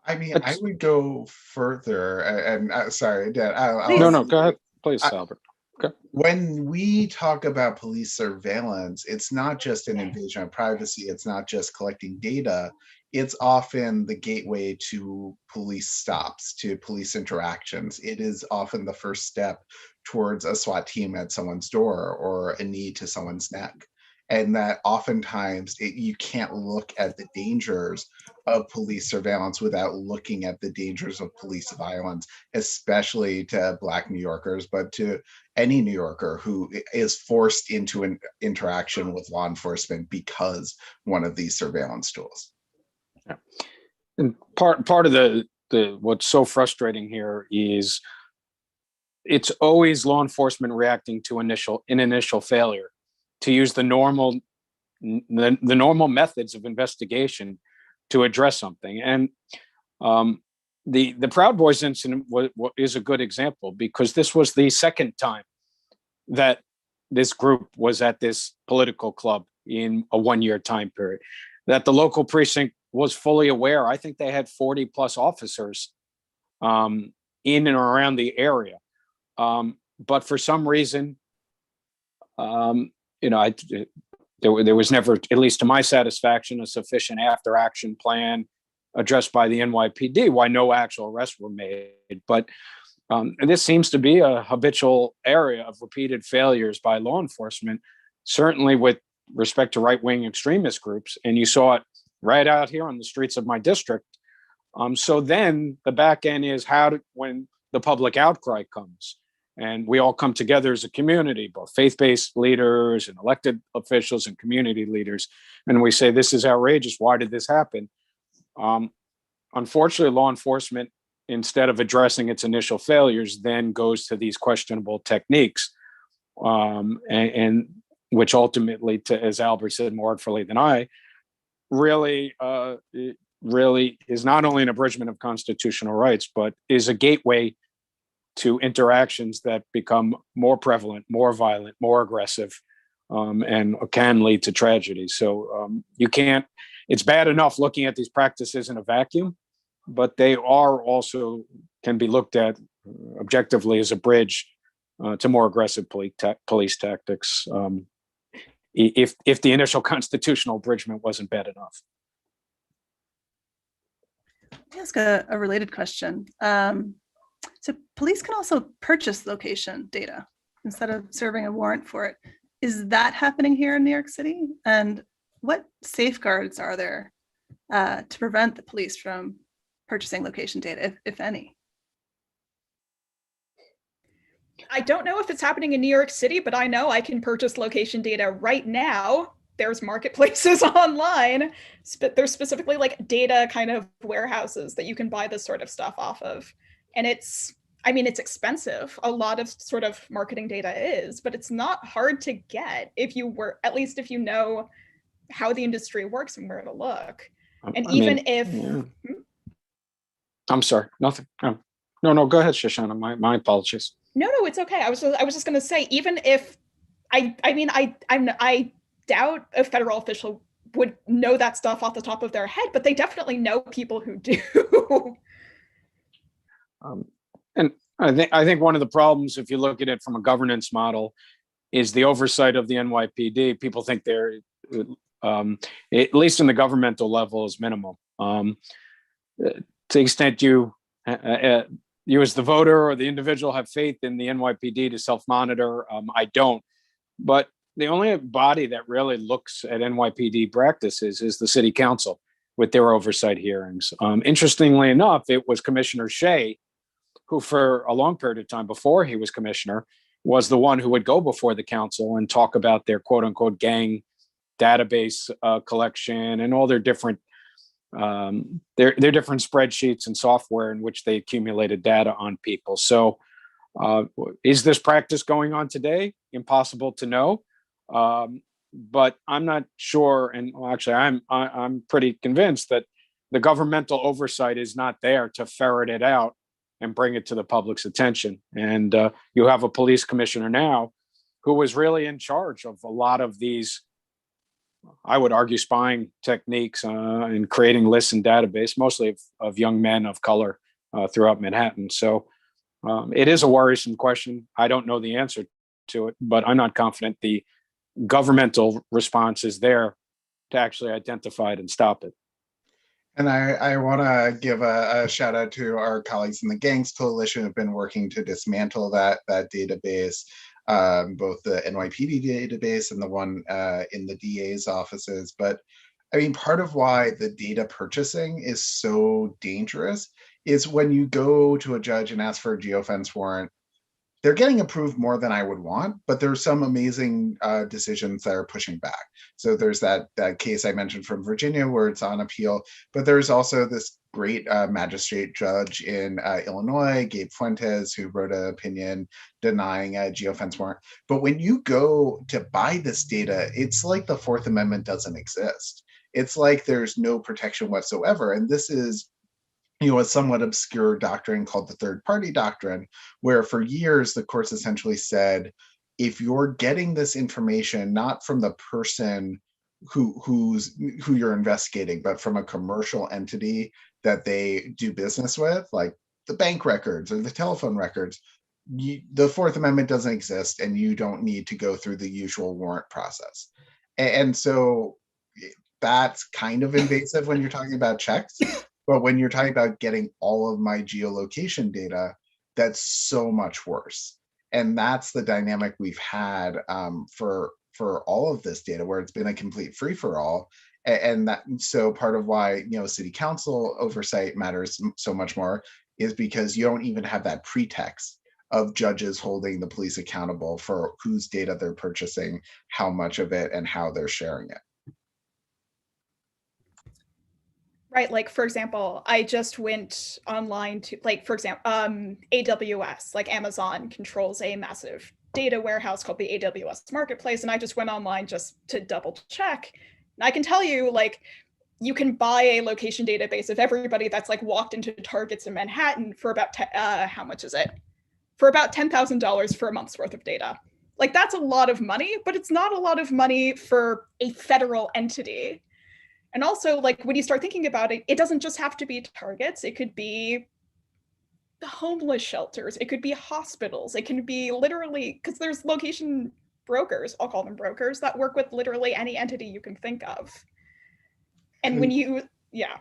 I mean, I would go further, and sorry, Dan. No, go ahead, please, Albert. Okay. When we talk about police surveillance, it's not just an invasion of privacy. It's not just collecting data. It's often the gateway to police stops, to police interactions. It is often the first step towards a SWAT team at someone's door or a knee to someone's neck. And that oftentimes you can't look at the dangers of police surveillance without looking at the dangers of police violence, especially to Black New Yorkers, but to any New Yorker who is forced into an interaction with law enforcement because one of these surveillance tools. Yeah. And part of the what's so frustrating here is it's always law enforcement reacting to initial failure, to use the normal methods of investigation to address something. And the Proud Boys incident is a good example, because this was the second time that this group was at this political club in a 1-year time period, that the local precinct was fully aware. I think they had 40 plus officers in and around the area. But for some reason, there was never, at least to my satisfaction, a sufficient after action plan addressed by the NYPD, why no actual arrests were made. But this seems to be a habitual area of repeated failures by law enforcement, certainly with respect to right-wing extremist groups. And you saw it right out here on the streets of my district. So then the back end is when the public outcry comes, and we all come together as a community, both faith-based leaders and elected officials and community leaders, and we say, this is outrageous. Why did this happen? Unfortunately, law enforcement, instead of addressing its initial failures, then goes to these questionable techniques, and which ultimately, as Albert said more artfully than I, really is not only an abridgment of constitutional rights, but is a gateway to interactions that become more prevalent, more violent, more aggressive, and can lead to tragedy. So you can't, it's bad enough looking at these practices in a vacuum, but they are also can be looked at objectively as a bridge to more aggressive police tactics. If the initial constitutional abridgment wasn't bad enough. Let me ask a related question. So police can also purchase location data instead of serving a warrant for it. Is that happening here in New York City? And what safeguards are there to prevent the police from purchasing location data, if any? I don't know if it's happening in New York City, but I know I can purchase location data right now. There's marketplaces online. There's specifically like data kind of warehouses that you can buy this sort of stuff off of. And it's expensive. A lot of sort of marketing data is, but it's not hard to get if you were, at least if you know how the industry works and where to look. And I'm sorry, nothing. No, go ahead, Shoshana. My apologies. No, it's okay. I was just going to say, even if I doubt a federal official would know that stuff off the top of their head, but they definitely know people who do. And I think one of the problems, if you look at it from a governance model, is the oversight of the NYPD. People think they're, at least in the governmental level, is minimal. To the extent you as the voter or the individual have faith in the NYPD to self-monitor, I don't. But the only body that really looks at NYPD practices is the city council with their oversight hearings. Interestingly enough, it was Commissioner Shea who, for a long period of time before he was commissioner, was the one who would go before the council and talk about their quote unquote gang database collection and all their different different spreadsheets and software in which they accumulated data on people. So is this practice going on today? Impossible to know. But I'm not sure. And well, actually, I'm pretty convinced that the governmental oversight is not there to ferret it out and bring it to the public's attention. And you have a police commissioner now who was really in charge of a lot of these, I would argue, spying techniques in creating lists and database, mostly of young men of color throughout Manhattan. So it is a worrisome question. I don't know the answer to it, but I'm not confident the governmental response is there to actually identify it and stop it. And I want to give a shout out to our colleagues in the Gangs Coalition who have been working to dismantle that database, both the NYPD database and the one in the DA's offices. But I mean, part of why the data purchasing is so dangerous is when you go to a judge and ask for a geofence warrant, they're getting approved more than I would want, but there's some amazing decisions that are pushing back. So there's that case I mentioned from Virginia where it's on appeal, but there's also this great magistrate judge in Illinois, Gabe Fuentes, who wrote an opinion denying a geofence warrant. But when you go to buy this data, it's like the Fourth Amendment doesn't exist. It's like there's no protection whatsoever. And this is a somewhat obscure doctrine called the third party doctrine, where for years the courts essentially said, if you're getting this information not from the person who you're investigating, but from a commercial entity that they do business with, like the bank records or the telephone records, the Fourth Amendment doesn't exist, and you don't need to go through the usual warrant process. And so that's kind of invasive when you're talking about checks. But when you're talking about getting all of my geolocation data, that's so much worse. And that's the dynamic we've had for all of this data, where it's been a complete free-for-all. And so part of why city council oversight matters so much more is because you don't even have that pretext of judges holding the police accountable for whose data they're purchasing, how much of it, and how they're sharing it. Right, like for example, I just went online to, like, for example, AWS, like Amazon controls a massive data warehouse called the AWS Marketplace, and I just went online just to double check. And I can tell you, like, you can buy a location database of everybody that's like walked into Targets in Manhattan for about how much is it? for about $10,000 for a month's worth of data. Like, that's a lot of money, but it's not a lot of money for a federal entity. And also, like, when you start thinking about it, it doesn't just have to be targets. It could be the homeless shelters. It could be hospitals. It can be literally, because there's location brokers, I'll call them brokers, that work with literally any entity you can think of. And when you, yeah.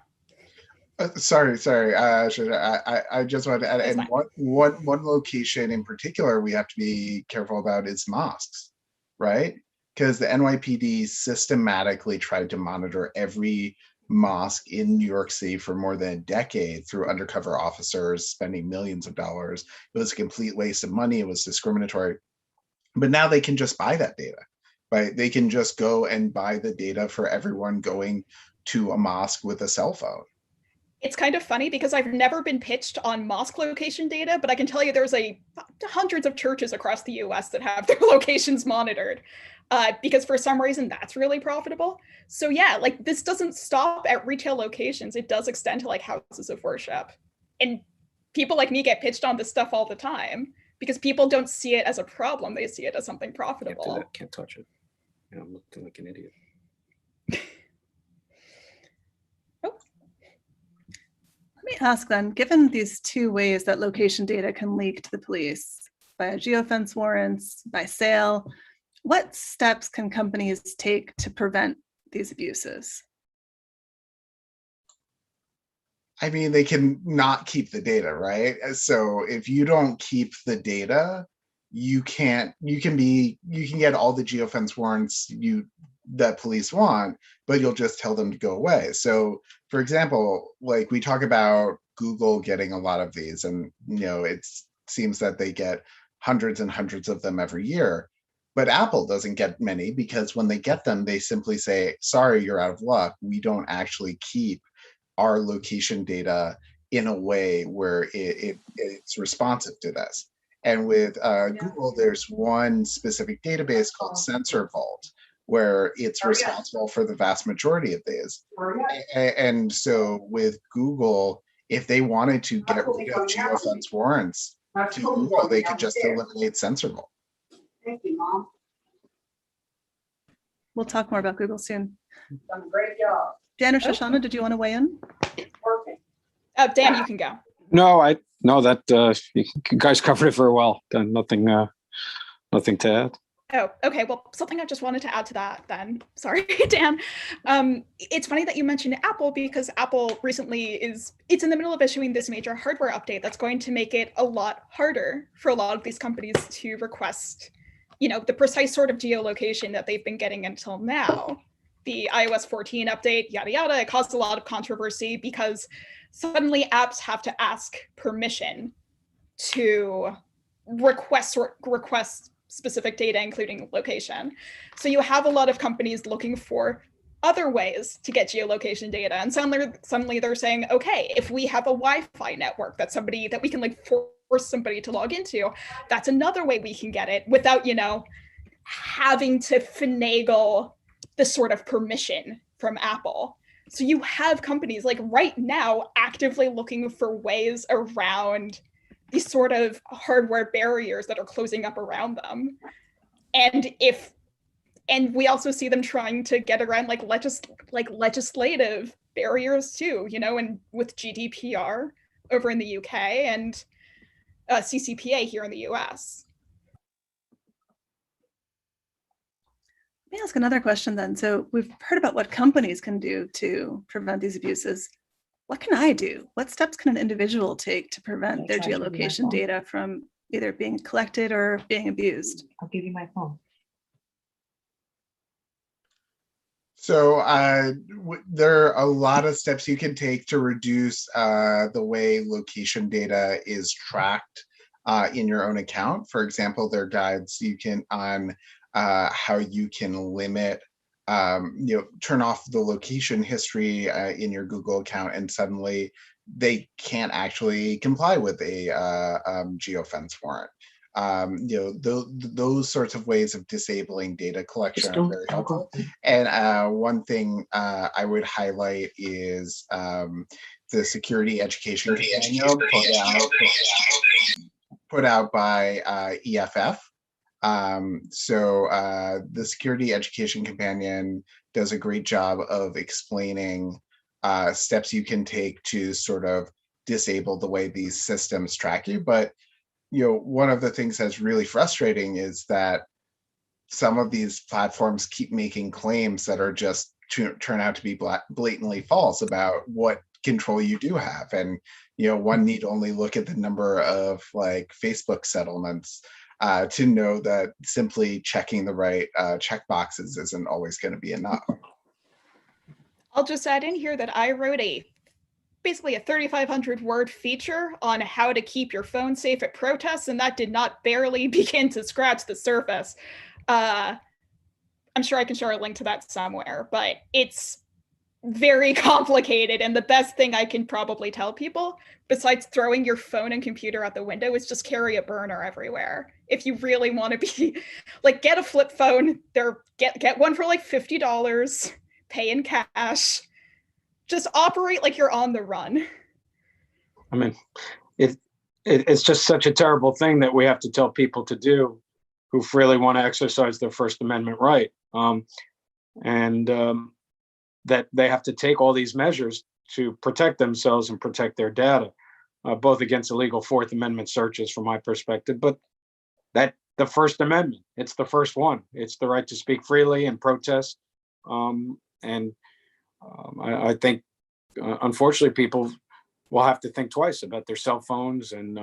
Sorry. I just wanted to add, and one location in particular we have to be careful about is mosques, right? Because the NYPD systematically tried to monitor every mosque in New York City for more than a decade through undercover officers spending millions of dollars. It was a complete waste of money. It was discriminatory. But now they can just buy that data, right? They can just go and buy the data for everyone going to a mosque with a cell phone. It's kind of funny because I've never been pitched on mosque location data, but I can tell you there's hundreds of churches across the US that have their locations monitored because for some reason that's really profitable. So yeah, like this doesn't stop at retail locations. It does extend to like houses of worship. And people like me get pitched on this stuff all the time because people don't see it as a problem. They see it as something profitable. Can't touch it. I'm looking like an idiot. Let me ask then, given these two ways that location data can leak to the police, by geofence warrants, by sale, what steps can companies take to prevent these abuses? I mean, they can not keep the data, right? So if you don't keep the data, you can get all the geofence warrants that police want, but you'll just tell them to go away. So for example, like we talk about Google getting a lot of these, and it seems that they get hundreds and hundreds of them every year, but Apple doesn't get many because when they get them, they simply say, sorry, you're out of luck. We don't actually keep our location data in a way where it's responsive to this. And with Google, there's one specific database called Sensor Vault, where it's responsible for the vast majority of these. And so with Google, if they wanted to get rid of geofence warrants to Google, they could just eliminate Sensor Vault. Thank you, Mom. We'll talk more about Google soon. Done a great job. Dan or Shoshana, did you want to weigh in? Perfect. Dan, you can go. No, that you guys covered it very well. Nothing to add. Oh, okay. Well, something I just wanted to add to that then. Sorry, Dan. It's funny that you mentioned Apple because Apple recently it's in the middle of issuing this major hardware update that's going to make it a lot harder for a lot of these companies to request, the precise sort of geolocation that they've been getting until now. The iOS 14 update, yada, yada, it caused a lot of controversy because suddenly apps have to ask permission to request specific data, including location. So you have a lot of companies looking for other ways to get geolocation data. And suddenly they're saying, okay, if we have a Wi-Fi network that we can like force somebody to log into, that's another way we can get it without, having to finagle the sort of permission from Apple. So you have companies like right now actively looking for ways around these sort of hardware barriers that are closing up around them. And we also see them trying to get around legislative barriers too, and with GDPR over in the UK and CCPA here in the US. Let me ask another question then. So we've heard about what companies can do to prevent these abuses. What can I do? What steps can an individual take to prevent their geolocation data from either being collected or being abused? I'll give you my phone. So there are a lot of steps you can take to reduce the way location data is tracked in your own account. For example, there are guides you can on how you can limit, turn off the location history in your Google account, and suddenly they can't actually comply with a geofence warrant. Those sorts of ways of disabling data collection are very helpful. And one thing I would highlight is the Security Education Manual put out put out by EFF. The Security Education Companion does a great job of explaining steps you can take to sort of disable the way these systems track you. But one of the things that's really frustrating is that some of these platforms keep making claims that are just turn out to be blatantly false about what control you do have. And one need only look at the number of like Facebook settlements to know that simply checking the right checkboxes isn't always going to be enough. I'll just add in here that I wrote basically a 3,500 word feature on how to keep your phone safe at protests, and that did not barely begin to scratch the surface. I'm sure I can share a link to that somewhere, but it's very complicated. And the best thing I can probably tell people, besides throwing your phone and computer out the window, is just carry a burner everywhere. If you really want to be like, get a flip phone, get one for like $50, pay in cash, just operate like you're on the run. I mean, it's just such a terrible thing that we have to tell people to do who freely want to exercise their First Amendment right. That they have to take all these measures to protect themselves and protect their data, both against illegal Fourth Amendment searches from my perspective, but that the First Amendment, it's the first one. It's the right to speak freely and protest. I think, unfortunately, people will have to think twice about their cell phones, and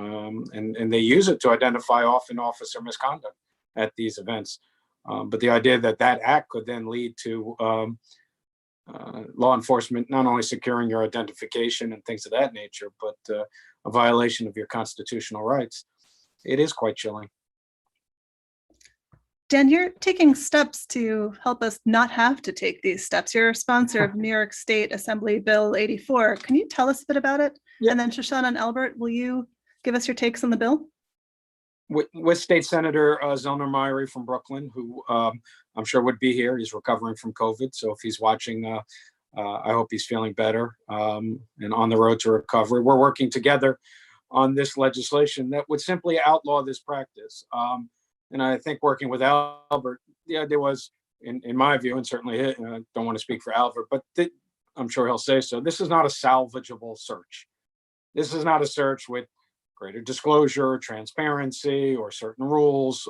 they use it to identify often officer misconduct at these events. But the idea that act could then lead to law enforcement not only securing your identification and things of that nature, but a violation of your constitutional rights, it is quite chilling. Dan, you're taking steps to help us not have to take these steps. You're a sponsor of New York State Assembly Bill 84. Can you tell us a bit about it? Yeah. And then Shoshana and Albert, will you give us your takes on the bill? With State Senator Zellner Myrie from Brooklyn, who I'm sure would be here. He's recovering from COVID. So if he's watching, I hope he's feeling better and on the road to recovery. We're working together on this legislation that would simply outlaw this practice. And I think working with Albert, the idea was, in my view, and certainly I don't want to speak for Albert, but I'm sure he'll say so, this is not a salvageable search. This is not a search with greater disclosure, transparency, or certain rules,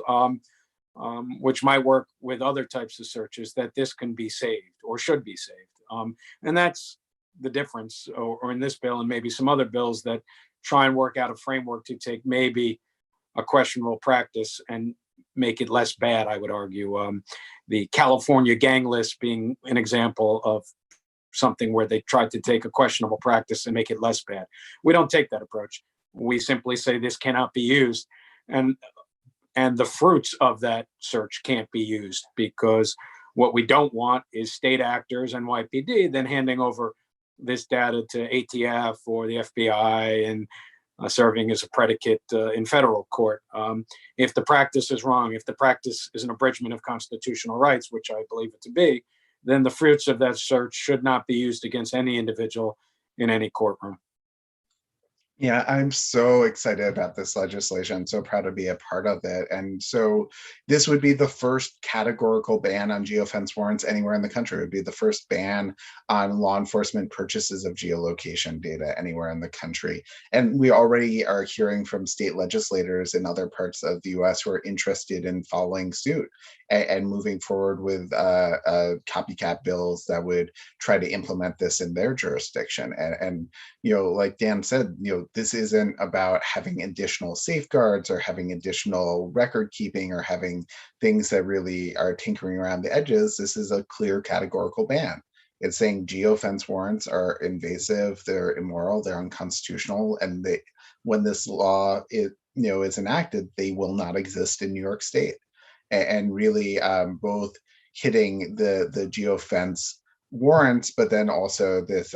which might work with other types of searches, that this can be saved or should be saved. And that's the difference, or in this bill and maybe some other bills that try and work out a framework to take maybe a questionable practice and make it less bad, I would argue. The California gang list being an example of something where they tried to take a questionable practice and make it less bad. We don't take that approach. We simply say this cannot be used, and the fruits of that search can't be used, because what we don't want is state actors and NYPD then handing over this data to ATF or the FBI and serving as a predicate in federal court. If the practice is wrong, if the practice is an abridgment of constitutional rights, which I believe it to be, then the fruits of that search should not be used against any individual in any courtroom. Yeah, I'm so excited about this legislation. So proud to be a part of it. And so this would be the first categorical ban on geofence warrants anywhere in the country. It would be the first ban on law enforcement purchases of geolocation data anywhere in the country. And we already are hearing from state legislators in other parts of the US who are interested in following suit and moving forward with copycat bills that would try to implement this in their jurisdiction. And like Dan said, this isn't about having additional safeguards or having additional record keeping or having things that really are tinkering around the edges. This is a clear categorical ban. It's saying geofence warrants are invasive, they're immoral, they're unconstitutional, and when this law is enacted, they will not exist in New York State. And really both hitting the geofence warrants, but then also this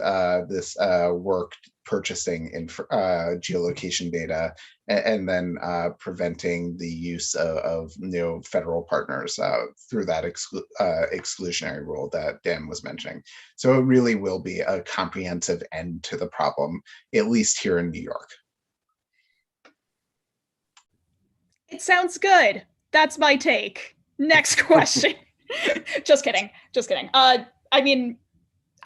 work purchasing in geolocation data, and then preventing the use of federal partners through that exclusionary rule that Dan was mentioning. So it really will be a comprehensive end to the problem, at least here in New York. It sounds good. That's my take. Next question. Just kidding. Just kidding. I mean,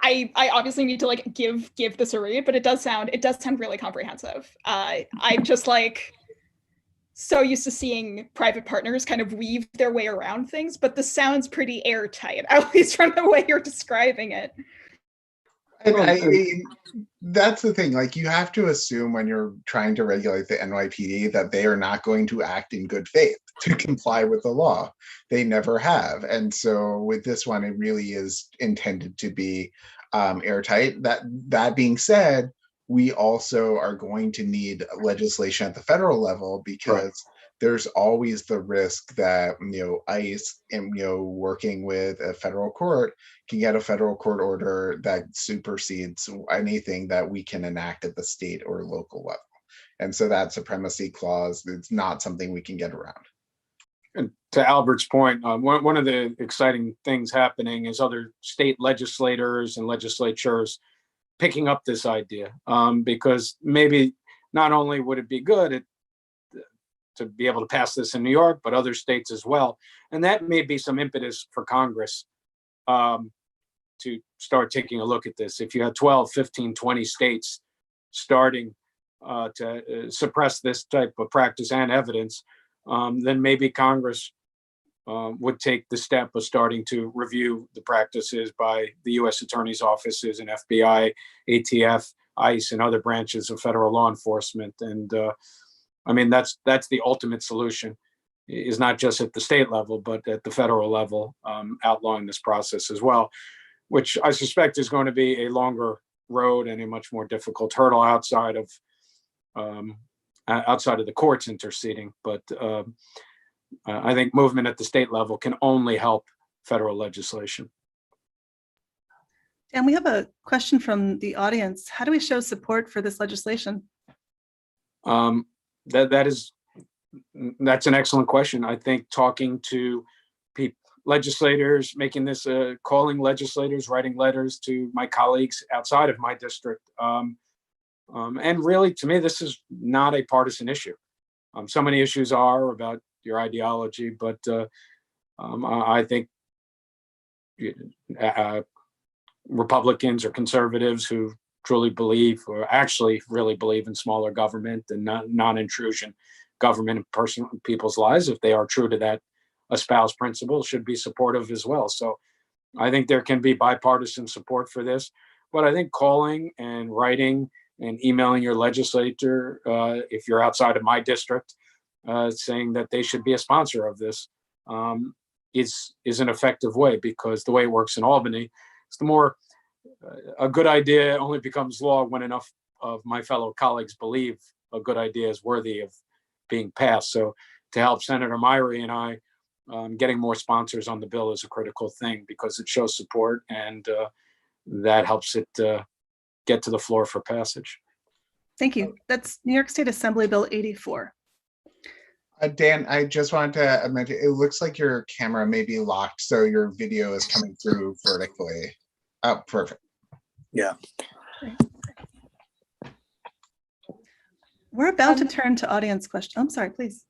I obviously need to like give this a read, but it does sound really comprehensive. I'm just like so used to seeing private partners kind of weave their way around things, but this sounds pretty airtight, at least from the way you're describing it. And I mean, that's the thing. Like, you have to assume when you're trying to regulate the NYPD that they are not going to act in good faith to comply with the law. They never have. And so with this one, it really is intended to be airtight. That being said, we also are going to need legislation at the federal level, because there's always the risk that, ICE and, working with a federal court can get a federal court order that supersedes anything that we can enact at the state or local level. And so that supremacy clause, it's not something we can get around. And to Albert's point, one of the exciting things happening is other state legislators and legislatures picking up this idea, because maybe not only would it be good to be able to pass this in New York, but other states as well. And that may be some impetus for Congress to start taking a look at this. If you have 12, 15, 20 states starting to suppress this type of practice and evidence, then maybe Congress would take the step of starting to review the practices by the U.S. Attorney's offices and FBI, ATF, ICE, and other branches of federal law enforcement. And I mean, that's the ultimate solution, is not just at the state level, but at the federal level, outlawing this process as well, which I suspect is going to be a longer road and a much more difficult hurdle outside of the courts interceding. But I think movement at the state level can only help federal legislation. And we have a question from the audience. How do we show support for this legislation? That's an excellent question. I think talking to legislators, making this, calling legislators, writing letters to my colleagues outside of my district. And really, to me, this is not a partisan issue. So many issues are about your ideology, but I think Republicans or conservatives who truly believe, or actually really believe, in smaller government and non-intrusion government in people's lives, if they are true to that espoused principle, should be supportive as well. So I think there can be bipartisan support for this, but I think calling and writing and emailing your legislator, if you're outside of my district, saying that they should be a sponsor of this, is an effective way, because the way it works in Albany is the more a good idea only becomes law when enough of my fellow colleagues believe a good idea is worthy of being passed. So to help Senator Myrie and I, getting more sponsors on the bill is a critical thing, because it shows support, and that helps it get to the floor for passage. Thank you. That's New York State Assembly Bill 84. Dan, I just wanted to mention, it looks like your camera may be locked, so your video is coming through vertically. Oh, perfect. Yeah. We're about to turn to audience questions. I'm sorry, please.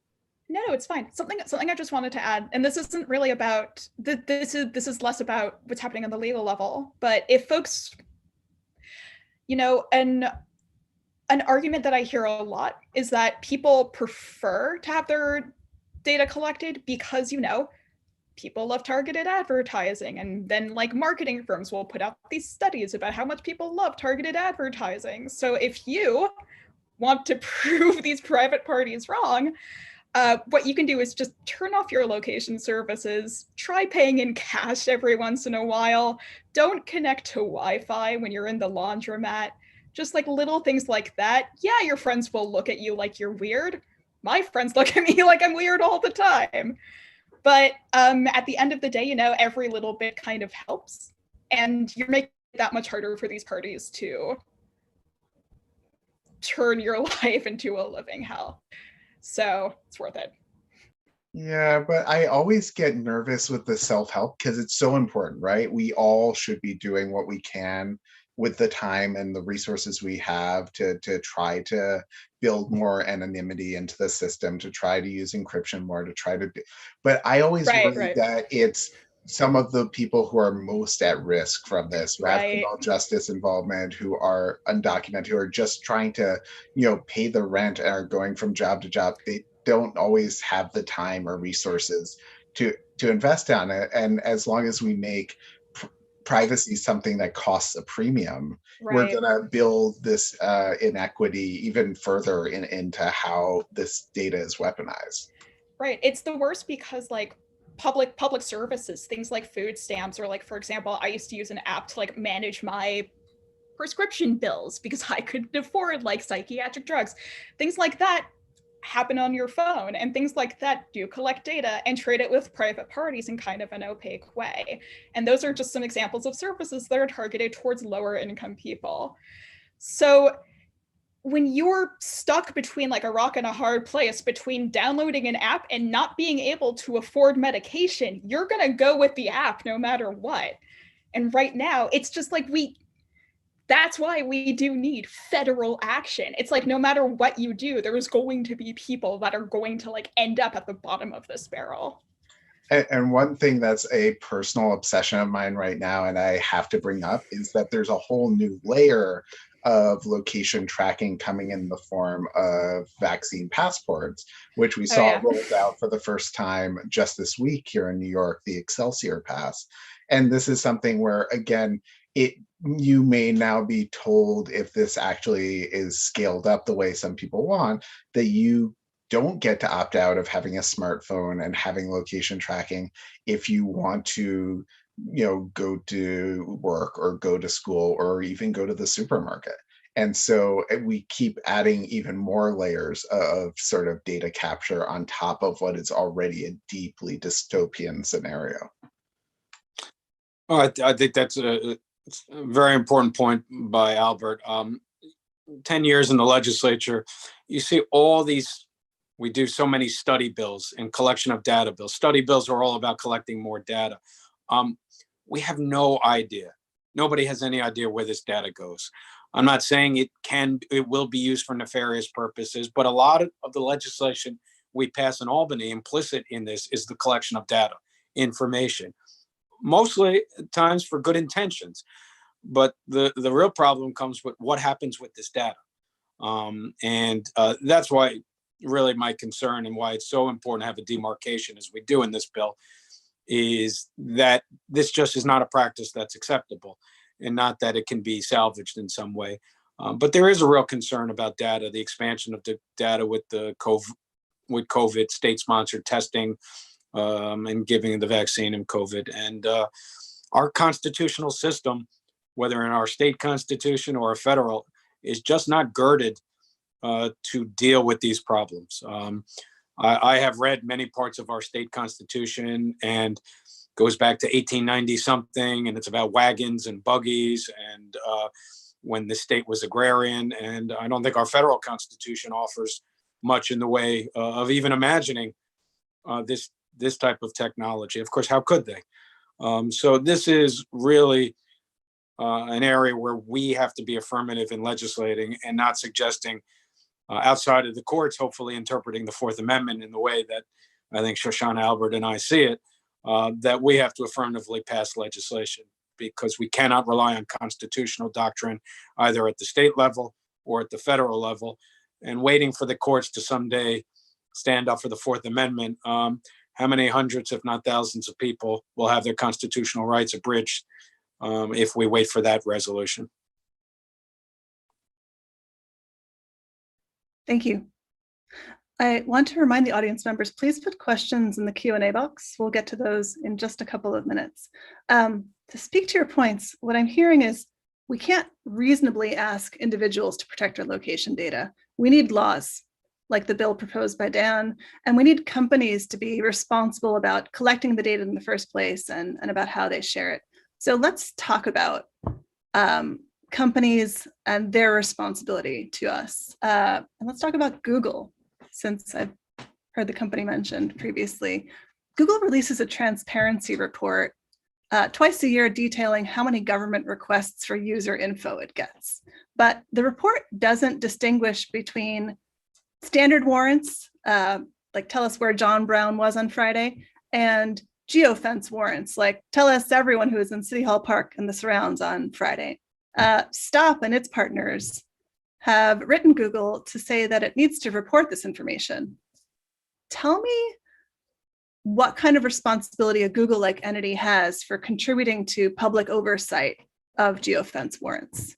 No, it's fine. Something I just wanted to add, and this isn't really about this is less about what's happening on the legal level, but if folks, an argument that I hear a lot is that people prefer to have their data collected because, people love targeted advertising, and then like marketing firms will put out these studies about how much people love targeted advertising. So if you want to prove these private parties wrong, what you can do is just turn off your location services, try paying in cash every once in a while, don't connect to Wi-Fi when you're in the laundromat, just like little things like that. Yeah, your friends will look at you like you're weird. My friends look at me like I'm weird all the time. But at the end of the day, every little bit kind of helps. And you're making it that much harder for these parties to turn your life into a living hell. So it's worth it. Yeah, but I always get nervous with the self-help because it's so important, right? We all should be doing what we can with the time and the resources we have to try to build more anonymity into the system, to try to use encryption more, to try to do, but I always worry that it's some of the people who are most at risk from this, who have criminal justice involvement, who are undocumented, who are just trying to, pay the rent and are going from job to job. They don't always have the time or resources to invest on it. And as long as we make privacy something that costs a premium, we're going to build this inequity even further into how this data is weaponized. Right. It's the worst because like public services, things like food stamps, or like, for example, I used to use an app to like manage my prescription bills because I couldn't afford like psychiatric drugs. Things like that happen on your phone, and things like that do collect data and trade it with private parties in kind of an opaque way. And those are just some examples of services that are targeted towards lower income people. So when you're stuck between like a rock and a hard place, between downloading an app and not being able to afford medication, you're going to go with the app no matter what. And right now, it's just like that's why we do need federal action. It's like no matter what you do, there's going to be people that are going to like end up at the bottom of this barrel. And one thing that's a personal obsession of mine right now, and I have to bring up, is that there's a whole new layer of location tracking coming in the form of vaccine passports, which we saw rolled out for the first time just this week here in New York, the Excelsior Pass. And this is something where, again, you may now be told, if this actually is scaled up the way some people want, that you don't get to opt out of having a smartphone and having location tracking if you want to, go to work or go to school or even go to the supermarket. And so we keep adding even more layers of sort of data capture on top of what is already a deeply dystopian scenario. Oh, I think that's a very important point by Albert. 10 years in the legislature, you see all these, we do so many study bills and collection of data bills. Study bills are all about collecting more data. We have no idea. Nobody has any idea where this data goes. I'm not saying it will be used for nefarious purposes, but a lot of the legislation we pass in Albany, implicit in this, is the collection of data, information, mostly at times for good intentions. But the real problem comes with what happens with this data. And that's why really my concern, and why it's so important to have a demarcation as we do in this bill, is that this just is not a practice that's acceptable, and not that it can be salvaged in some way. But there is a real concern about data, the expansion of the data with the COVID state-sponsored testing, and giving the vaccine in COVID. And our constitutional system, whether in our state constitution or a federal, is just not girded to deal with these problems. I have read many parts of our state constitution, and goes back to 1890 something, and it's about wagons and buggies, and when the state was agrarian. And I don't think our federal constitution offers much in the way of even imagining this type of technology. Of course, how could they? So this is really an area where we have to be affirmative in legislating, and not suggesting outside of the courts, hopefully interpreting the Fourth Amendment in the way that I think Shoshana, Albert, and I see it, that we have to affirmatively pass legislation, because we cannot rely on constitutional doctrine either at the state level or at the federal level, and waiting for the courts to someday stand up for the Fourth Amendment. How many hundreds, if not thousands, of people will have their constitutional rights abridged if we wait for that resolution? Thank you. I want to remind the audience members, please put questions in the Q&A box. We'll get to those in just a couple of minutes. To speak to your points, what I'm hearing is we can't reasonably ask individuals to protect their location data. We need laws, like the bill proposed by Dan, and we need companies to be responsible about collecting the data in the first place, and about how they share it. So let's talk about companies and their responsibility to us. And let's talk about Google, since I've heard the company mentioned previously. Google releases a transparency report twice a year detailing how many government requests for user info it gets. But the report doesn't distinguish between standard warrants, like tell us where John Brown was on Friday, and geofence warrants, like tell us everyone who was in City Hall Park and the surrounds on Friday. S.T.O.P and its partners have written Google to say that it needs to report this information. Tell me what kind of responsibility a Google-like entity has for contributing to public oversight of geofence warrants.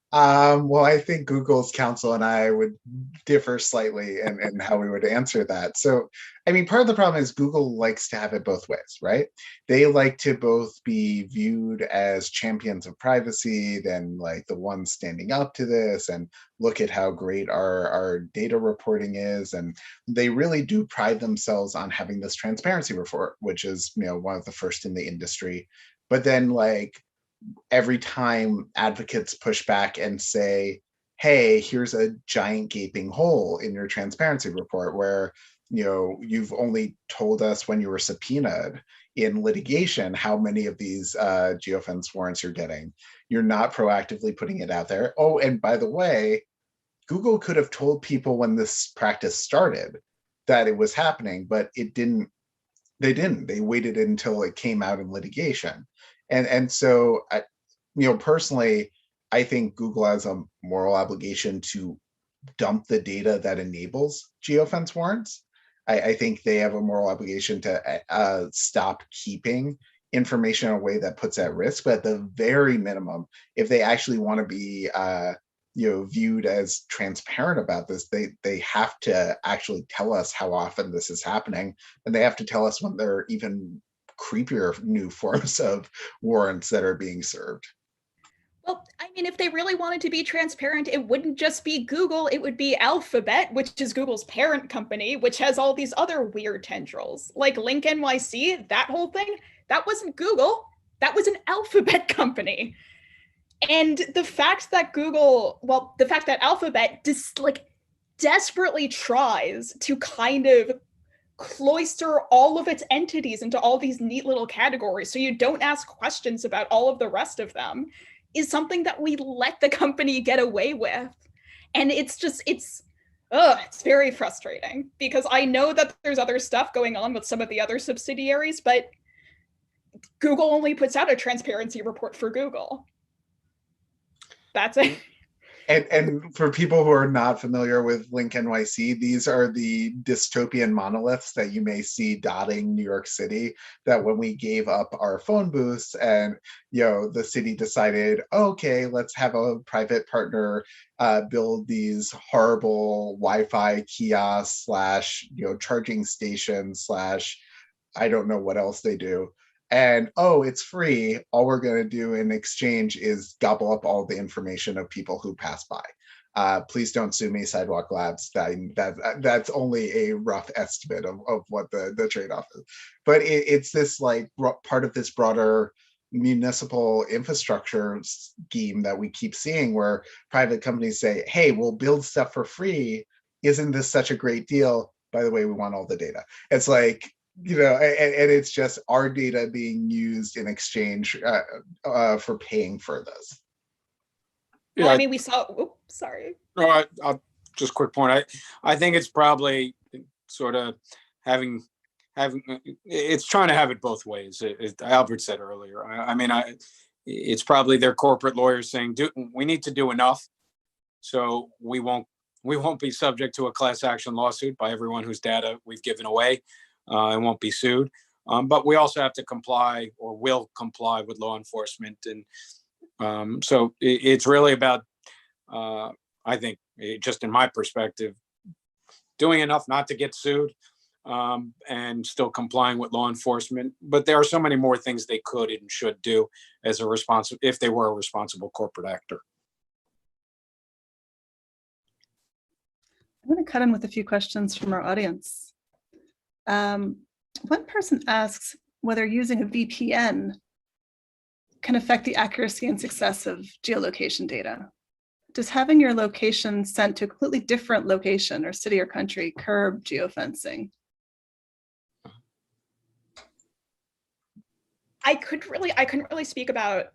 Well, I think Google's counsel and I would differ slightly in how we would answer that. So, I mean, part of the problem is Google likes to have it both ways, right? They like to both be viewed as champions of privacy, then like the ones standing up to this, and look at how great our data reporting is. And they really do pride themselves on having this transparency report, which is, you know, one of the first in the industry. But then like, every time advocates push back and say, hey, here's a giant gaping hole in your transparency report where, you know, you've only told us when you were subpoenaed in litigation how many of these geofence warrants you're getting. You're not proactively putting it out there. Oh, and by the way, Google could have told people when this practice started that it was happening, but it didn't. They didn't. They waited until it came out in litigation. And so, you know, personally, I think Google has a moral obligation to dump the data that enables geofence warrants. I think they have a moral obligation to stop keeping information in a way that puts at risk. But at the very minimum, if they actually want to be, you know, viewed as transparent about this, they have to actually tell us how often this is happening, and they have to tell us when there are even creepier new forms of warrants that are being served. Well, I mean, if they really wanted to be transparent, it wouldn't just be Google, it would be Alphabet, which is Google's parent company, which has all these other weird tendrils. Like Link NYC, that whole thing, that wasn't Google, that was an Alphabet company. And the fact that Google, well, the fact that Alphabet desperately tries to kind of cloister all of its entities into all these neat little categories so you don't ask questions about all of the rest of them is something that we let the company get away with. And it's very frustrating because I know that there's other stuff going on with some of the other subsidiaries, but Google only puts out a transparency report for Google. That's it. And for people who are not familiar with Link NYC, these are the dystopian monoliths that you may see dotting New York City, that when we gave up our phone booths and, you know, the city decided, okay, let's have a private partner build these horrible Wi-Fi kiosks / you know, charging stations / I don't know what else they do. And oh, it's free. All we're going to do in exchange is gobble up all the information of people who pass by. Please don't sue me, Sidewalk Labs. That's only a rough estimate of what the trade-off is. But it's this like part of this broader municipal infrastructure scheme that we keep seeing, where private companies say, hey, we'll build stuff for free. Isn't this such a great deal? By the way, we want all the data. It's like, you know, and it's just our data being used in exchange for paying for this. Yeah. Well, I mean, we saw. Oops, sorry. No, I'll just quick point. I think it's probably sort of having it's trying to have it both ways. Albert said earlier. I mean, it's probably their corporate lawyers saying, we need to do enough, so we won't be subject to a class action lawsuit by everyone whose data we've given away. And won't be sued. But we also have to comply, or will comply, with law enforcement. And so it's really about, I think, just in my perspective, doing enough not to get sued and still complying with law enforcement. But there are so many more things they could and should do as if they were a responsible corporate actor. I'm going to cut in with a few questions from our audience. One person asks whether using a VPN can affect the accuracy and success of geolocation data. Does having your location sent to a completely different location or city or country curb geofencing? I couldn't really speak about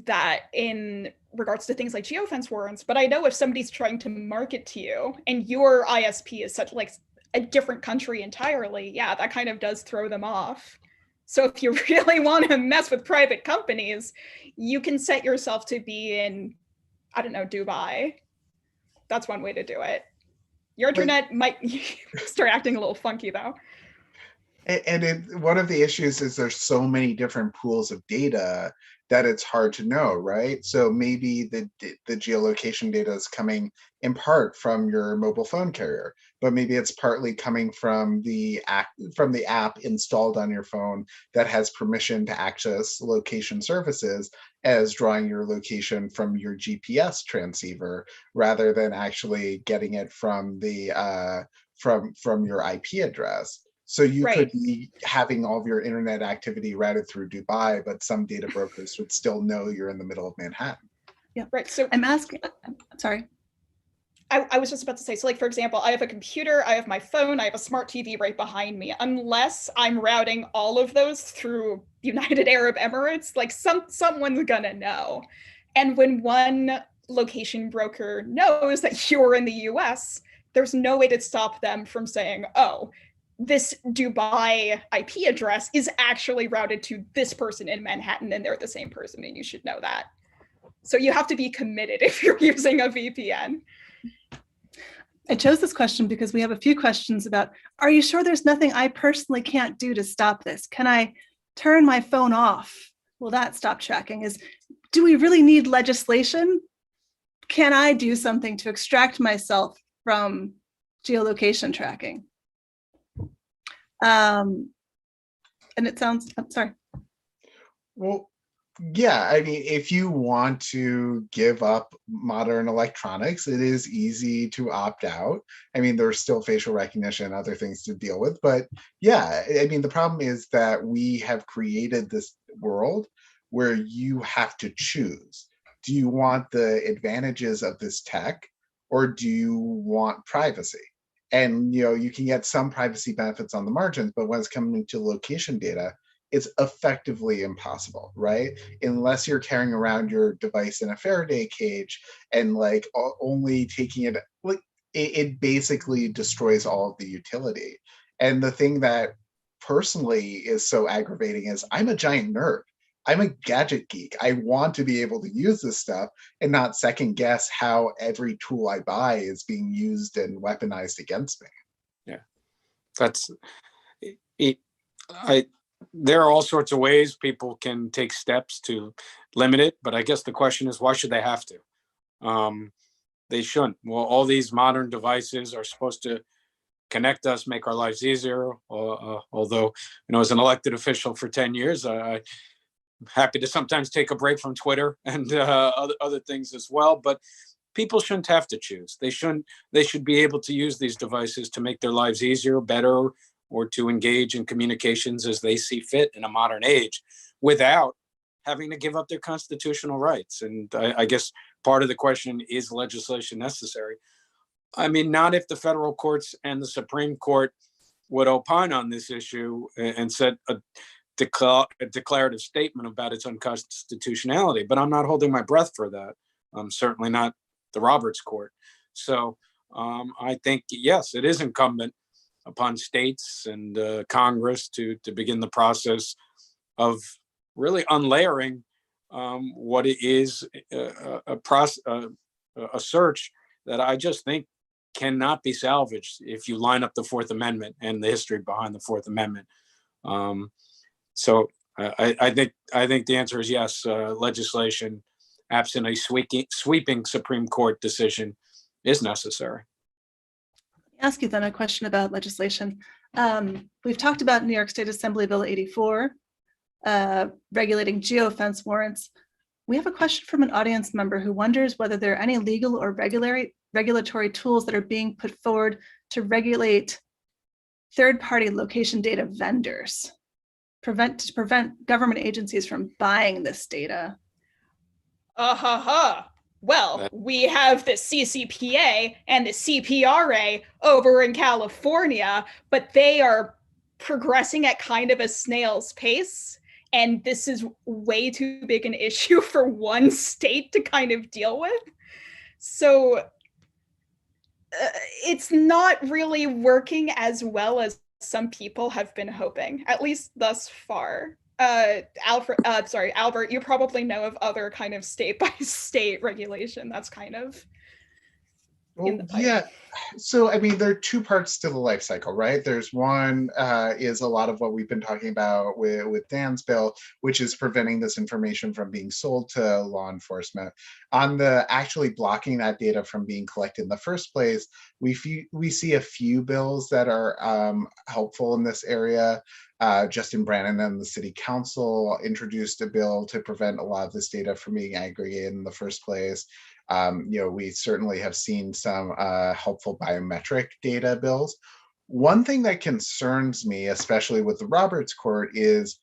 that in regards to things like geofence warrants, but I know if somebody's trying to market to you and your ISP is such like a different country entirely, yeah, that kind of does throw them off. So if you really want to mess with private companies, you can set yourself to be in, I don't know, Dubai. That's one way to do it. Your internet might start acting a little funky though. And one of the issues is there's so many different pools of data that it's hard to know, right? So maybe the geolocation data is coming in part from your mobile phone carrier, but maybe it's partly coming from the app installed on your phone that has permission to access location services as drawing your location from your GPS transceiver rather than actually getting it from the from your IP address. So you could be having all of your internet activity routed through Dubai, but some data brokers would still know you're in the middle of Manhattan. Yeah, right. So I'm sorry. I was just about to say, so like, for example, I have a computer, I have my phone, I have a smart TV right behind me. Unless I'm routing all of those through United Arab Emirates, like someone's gonna know. And when one location broker knows that you're in the US, there's no way to stop them from saying, oh, this Dubai IP address is actually routed to this person in Manhattan and they're the same person and you should know that. So you have to be committed if you're using a VPN. I chose this question because we have a few questions about, are you sure there's nothing I personally can't do to stop this? Can I turn my phone off? Will that stop tracking? Do we really need legislation? Can I do something to extract myself from geolocation tracking? And it sounds, I'm sorry. Well, yeah, I mean, if you want to give up modern electronics, it is easy to opt out. I mean, there's still facial recognition and other things to deal with, but yeah, I mean, the problem is that we have created this world where you have to choose. Do you want the advantages of this tech or do you want privacy? And you can get some privacy benefits on the margins, but when it's coming to location data, it's effectively impossible, right? Unless you're carrying around your device in a Faraday cage and like only taking it, like it basically destroys all of the utility. And the thing that personally is so aggravating is I'm a giant nerd. I'm a gadget geek. I want to be able to use this stuff and not second guess how every tool I buy is being used and weaponized against me. Yeah, that's it. There are all sorts of ways people can take steps to limit it, but I guess the question is, why should they have to? They shouldn't. Well, all these modern devices are supposed to connect us, make our lives easier. Although, as an elected official for 10 years, I'm happy to sometimes take a break from Twitter and other things as well. But people shouldn't have to choose. They should be able to use these devices to make their lives easier, better, or to engage in communications as they see fit in a modern age without having to give up their constitutional rights. And I guess part of the question is legislation necessary? I mean, not if the federal courts and the Supreme Court would opine on this issue and set a declarative statement about its unconstitutionality, but I'm not holding my breath for that. Certainly not the Roberts Court. So I think, yes, it is incumbent upon states and Congress to begin the process of really unlayering what it is a search that I just think cannot be salvaged if you line up the Fourth Amendment and the history behind the Fourth Amendment. So I think the answer is yes. Legislation, absent a sweeping Supreme Court decision, is necessary. Ask you then a question about legislation. We've talked about New York State Assembly Bill 84, regulating geofence warrants. We have a question from an audience member who wonders whether there are any legal or regulatory tools that are being put forward to regulate third-party location data vendors, to prevent government agencies from buying this data. Well, we have the CCPA and the CPRA over in California, but they are progressing at kind of a snail's pace. And this is way too big an issue for one state to kind of deal with. So it's not really working as well as some people have been hoping, at least thus far. Albert, you probably know of other kind of state by state regulation that's kind of in the pipe. Yeah. So, I mean, there are two parts to the life cycle, right? There's one is a lot of what we've been talking about with Dan's bill, which is preventing this information from being sold to law enforcement. On the actually blocking that data from being collected in the first place, we see a few bills that are helpful in this area. Justin Brannan and the city council introduced a bill to prevent a lot of this data from being aggregated in the first place. We certainly have seen some helpful biometric data bills. One thing that concerns me, especially with the Roberts Court, is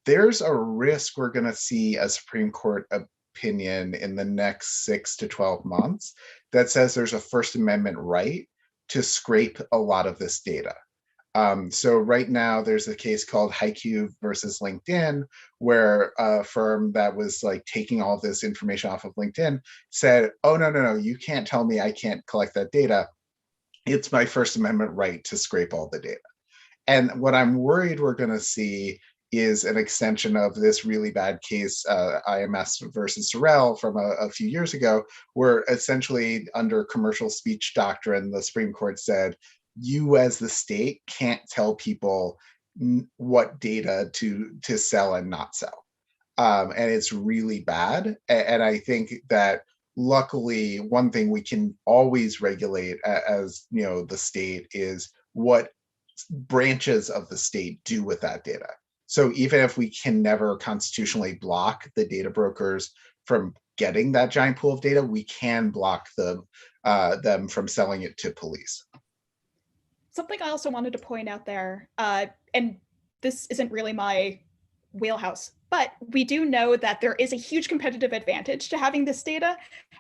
there's a risk we're going to see a Supreme Court opinion in the next 6 to 12 months that says there's a First Amendment right to scrape a lot of this data. So right now there's a case called HiQ versus LinkedIn, where a firm that was like taking all of this information off of LinkedIn said, oh, no, you can't tell me I can't collect that data. It's my First Amendment right to scrape all the data. And what I'm worried we're going to see is an extension of this really bad case, IMS versus Sorrell from a few years ago, where essentially under commercial speech doctrine, the Supreme Court said, you as the state can't tell people what data to sell and not sell. And it's really bad. And I think that luckily, one thing we can always regulate as the state is what branches of the state do with that data. So even if we can never constitutionally block the data brokers from getting that giant pool of data, we can block them from selling it to police. Something I also wanted to point out there, and this isn't really my wheelhouse, but we do know that there is a huge competitive advantage to having this data,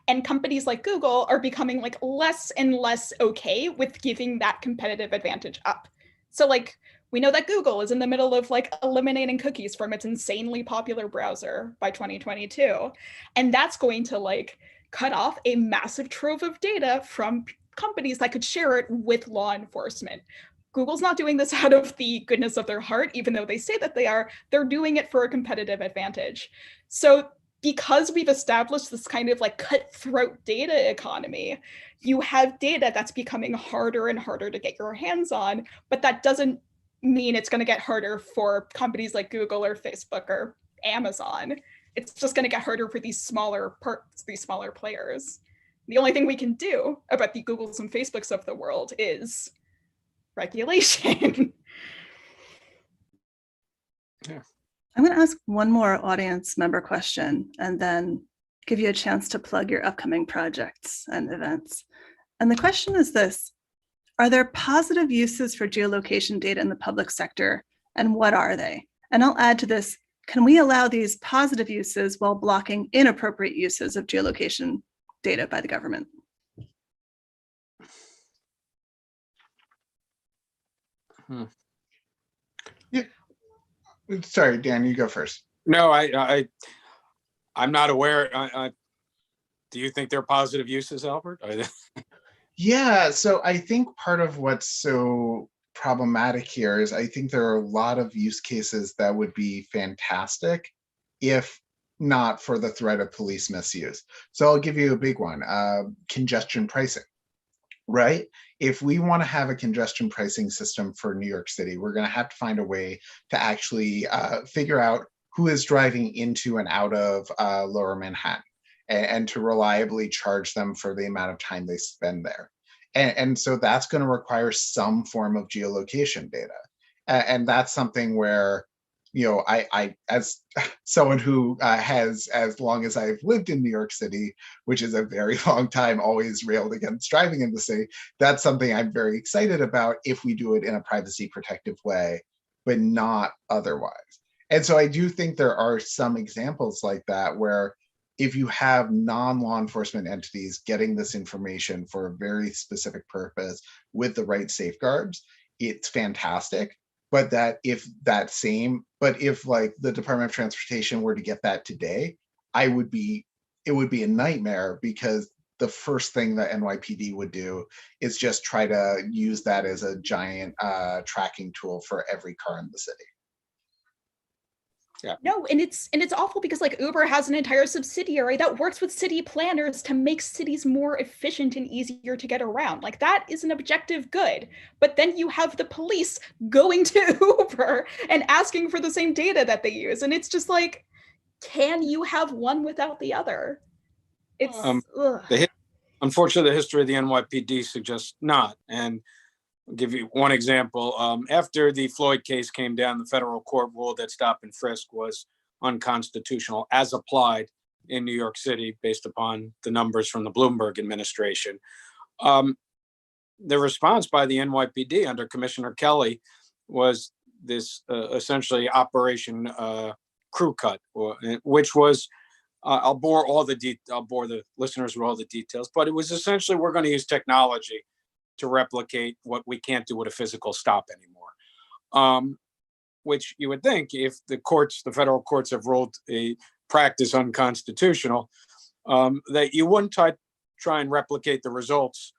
and companies like Google are becoming like less and less okay with giving that competitive advantage up. So like we know that Google is in the middle of like eliminating cookies from its insanely popular browser by 2022, and that's going to like cut off a massive trove of data from companies that could share it with law enforcement. Google's not doing this out of the goodness of their heart, even though they say that they are. They're doing it for a competitive advantage. So because we've established this kind of like cutthroat data economy, you have data that's becoming harder and harder to get your hands on, but that doesn't mean it's going to get harder for companies like Google or Facebook or Amazon. It's just going to get harder for these smaller players. The only thing we can do about the Googles and Facebooks of the world is regulation. Yeah. I'm going to ask one more audience member question and then give you a chance to plug your upcoming projects and events. And the question is this: are there positive uses for geolocation data in the public sector, and what are they? And I'll add to this, can we allow these positive uses while blocking inappropriate uses of geolocation data by the government? Yeah. Sorry, Dan, you go first. No, I'm not aware. Do you think they're positive uses, Albert? Yeah, so I think part of what's so problematic here is I think there are a lot of use cases that would be fantastic if not for the threat of police misuse. So I'll give you a big one, congestion pricing, right? If we want to have a congestion pricing system for New York City, we're going to have to find a way to actually figure out who is driving into and out of Lower Manhattan and to reliably charge them for the amount of time they spend there. And so that's going to require some form of geolocation data. And that's something where, I as someone who has, as long as I've lived in New York City, which is a very long time, always railed against driving in the city, that's something I'm very excited about if we do it in a privacy protective way, but not otherwise. And so I do think there are some examples like that where if you have non-law enforcement entities getting this information for a very specific purpose with the right safeguards, it's fantastic. but if like the Department of Transportation were to get that today, it would be a nightmare, because the first thing that NYPD would do is just try to use that as a giant tracking tool for every car in the city. Yeah. No, and it's awful, because like Uber has an entire subsidiary that works with city planners to make cities more efficient and easier to get around. Like, that is an objective good. But then you have the police going to Uber and asking for the same data that they use. And it's just like, can you have one without the other? It's unfortunately, the history of the NYPD suggests not. And I'll give you one example. After the Floyd case came down, the federal court ruled that stop and frisk was unconstitutional as applied in New York City, based upon the numbers from the Bloomberg administration. The response by the NYPD under Commissioner Kelly was this essentially Operation Crew Cut, which was, I'll bore the listeners with all the details, but it was essentially, we're going to use technology to replicate what we can't do with a physical stop anymore. Which you would think, if the federal courts have ruled a practice unconstitutional, that you wouldn't try and replicate the results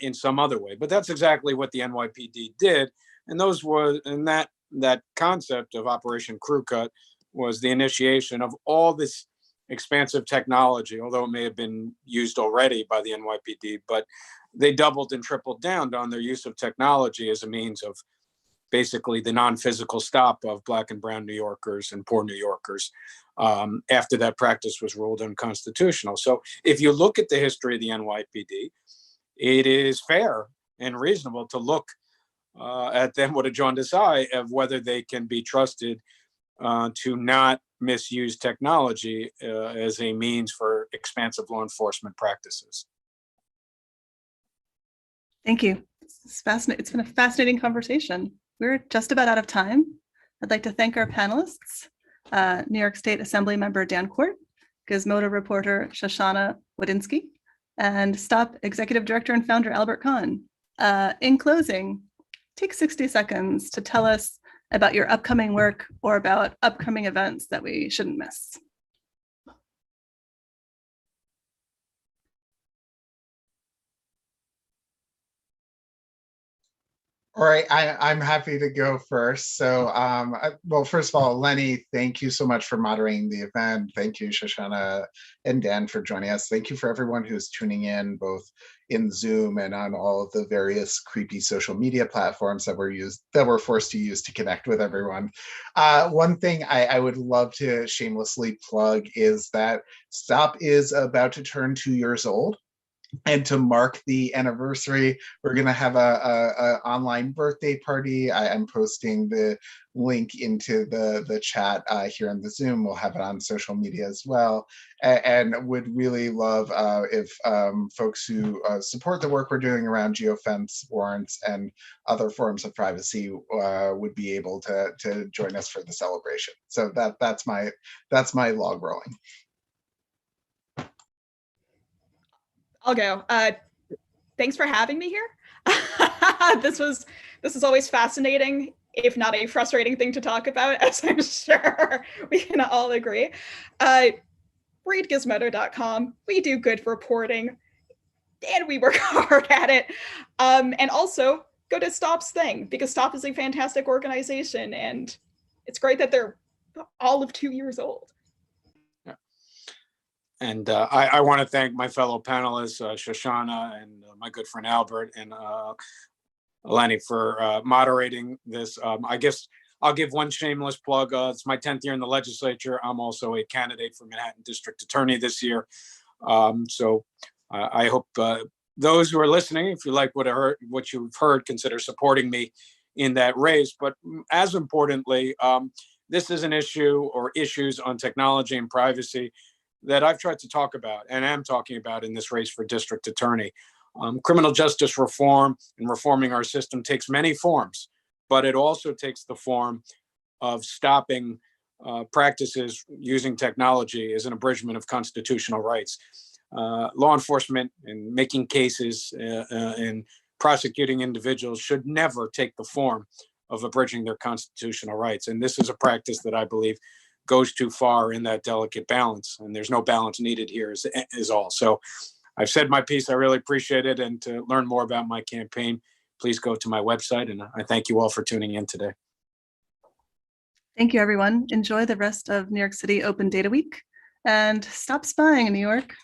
in some other way. But that's exactly what the NYPD did. And that concept of Operation Crew Cut was the initiation of all this expansive technology, although it may have been used already by the NYPD, but they doubled and tripled down on their use of technology as a means of basically the non-physical stop of Black and brown New Yorkers and poor New Yorkers after that practice was ruled unconstitutional. So if you look at the history of the NYPD, it is fair and reasonable to look at them with a jaundiced eye of whether they can be trusted to not misuse technology as a means for expansive law enforcement practices. Thank you. It's fascinating. It's been a fascinating conversation. We're just about out of time. I'd like to thank our panelists, New York State Assembly Member Dan Court, Gizmodo reporter Shoshana Wadinsky, and S.T.O.P Executive Director and Founder Albert Cahn. In closing, take 60 seconds to tell us about your upcoming work or about upcoming events that we shouldn't miss. All right, I'm happy to go first. So, well, first of all, Lenny, thank you so much for moderating the event. Thank you, Shoshana and Dan, for joining us. Thank you for everyone who's tuning in, both in Zoom and on all of the various creepy social media platforms that we're forced to use to connect with everyone. One thing I would love to shamelessly plug is that S.T.O.P is about to turn 2 years old. And to mark the anniversary, we're going to have a online birthday party. I'm posting the link into the chat here in the Zoom. We'll have it on social media as well. And would really love if folks who support the work we're doing around geofence warrants and other forms of privacy would be able to join us for the celebration. So that's my log rolling. I'll go. Thanks for having me here. This is always fascinating, if not a frustrating thing to talk about, as I'm sure we can all agree. Read gizmodo.com. We do good reporting, and we work hard at it. And also go to S.T.O.P's thing, because S.T.O.P is a fantastic organization, and it's great that they're all of 2 years old. And I want to thank my fellow panelists, Shoshana and my good friend Albert and Lenny for moderating this. I guess I'll give one shameless plug. It's my 10th year in the legislature. I'm also a candidate for Manhattan District Attorney this year. So I hope those who are listening, if you like what you've heard, consider supporting me in that race. But as importantly, this is an issue or issues on technology and privacy that I've tried to talk about and am talking about in this race for district attorney. Criminal justice reform and reforming our system takes many forms, but it also takes the form of stopping practices using technology as an abridgment of constitutional rights. Law enforcement and making cases and prosecuting individuals should never take the form of abridging their constitutional rights. And this is a practice that I believe goes too far in that delicate balance, and there's no balance needed here is all. So I've said my piece. I really appreciate it. And to learn more about my campaign, please go to my website. And I thank you all for tuning in today. Thank you, everyone. Enjoy the rest of New York City Open Data Week and stop spying in New York.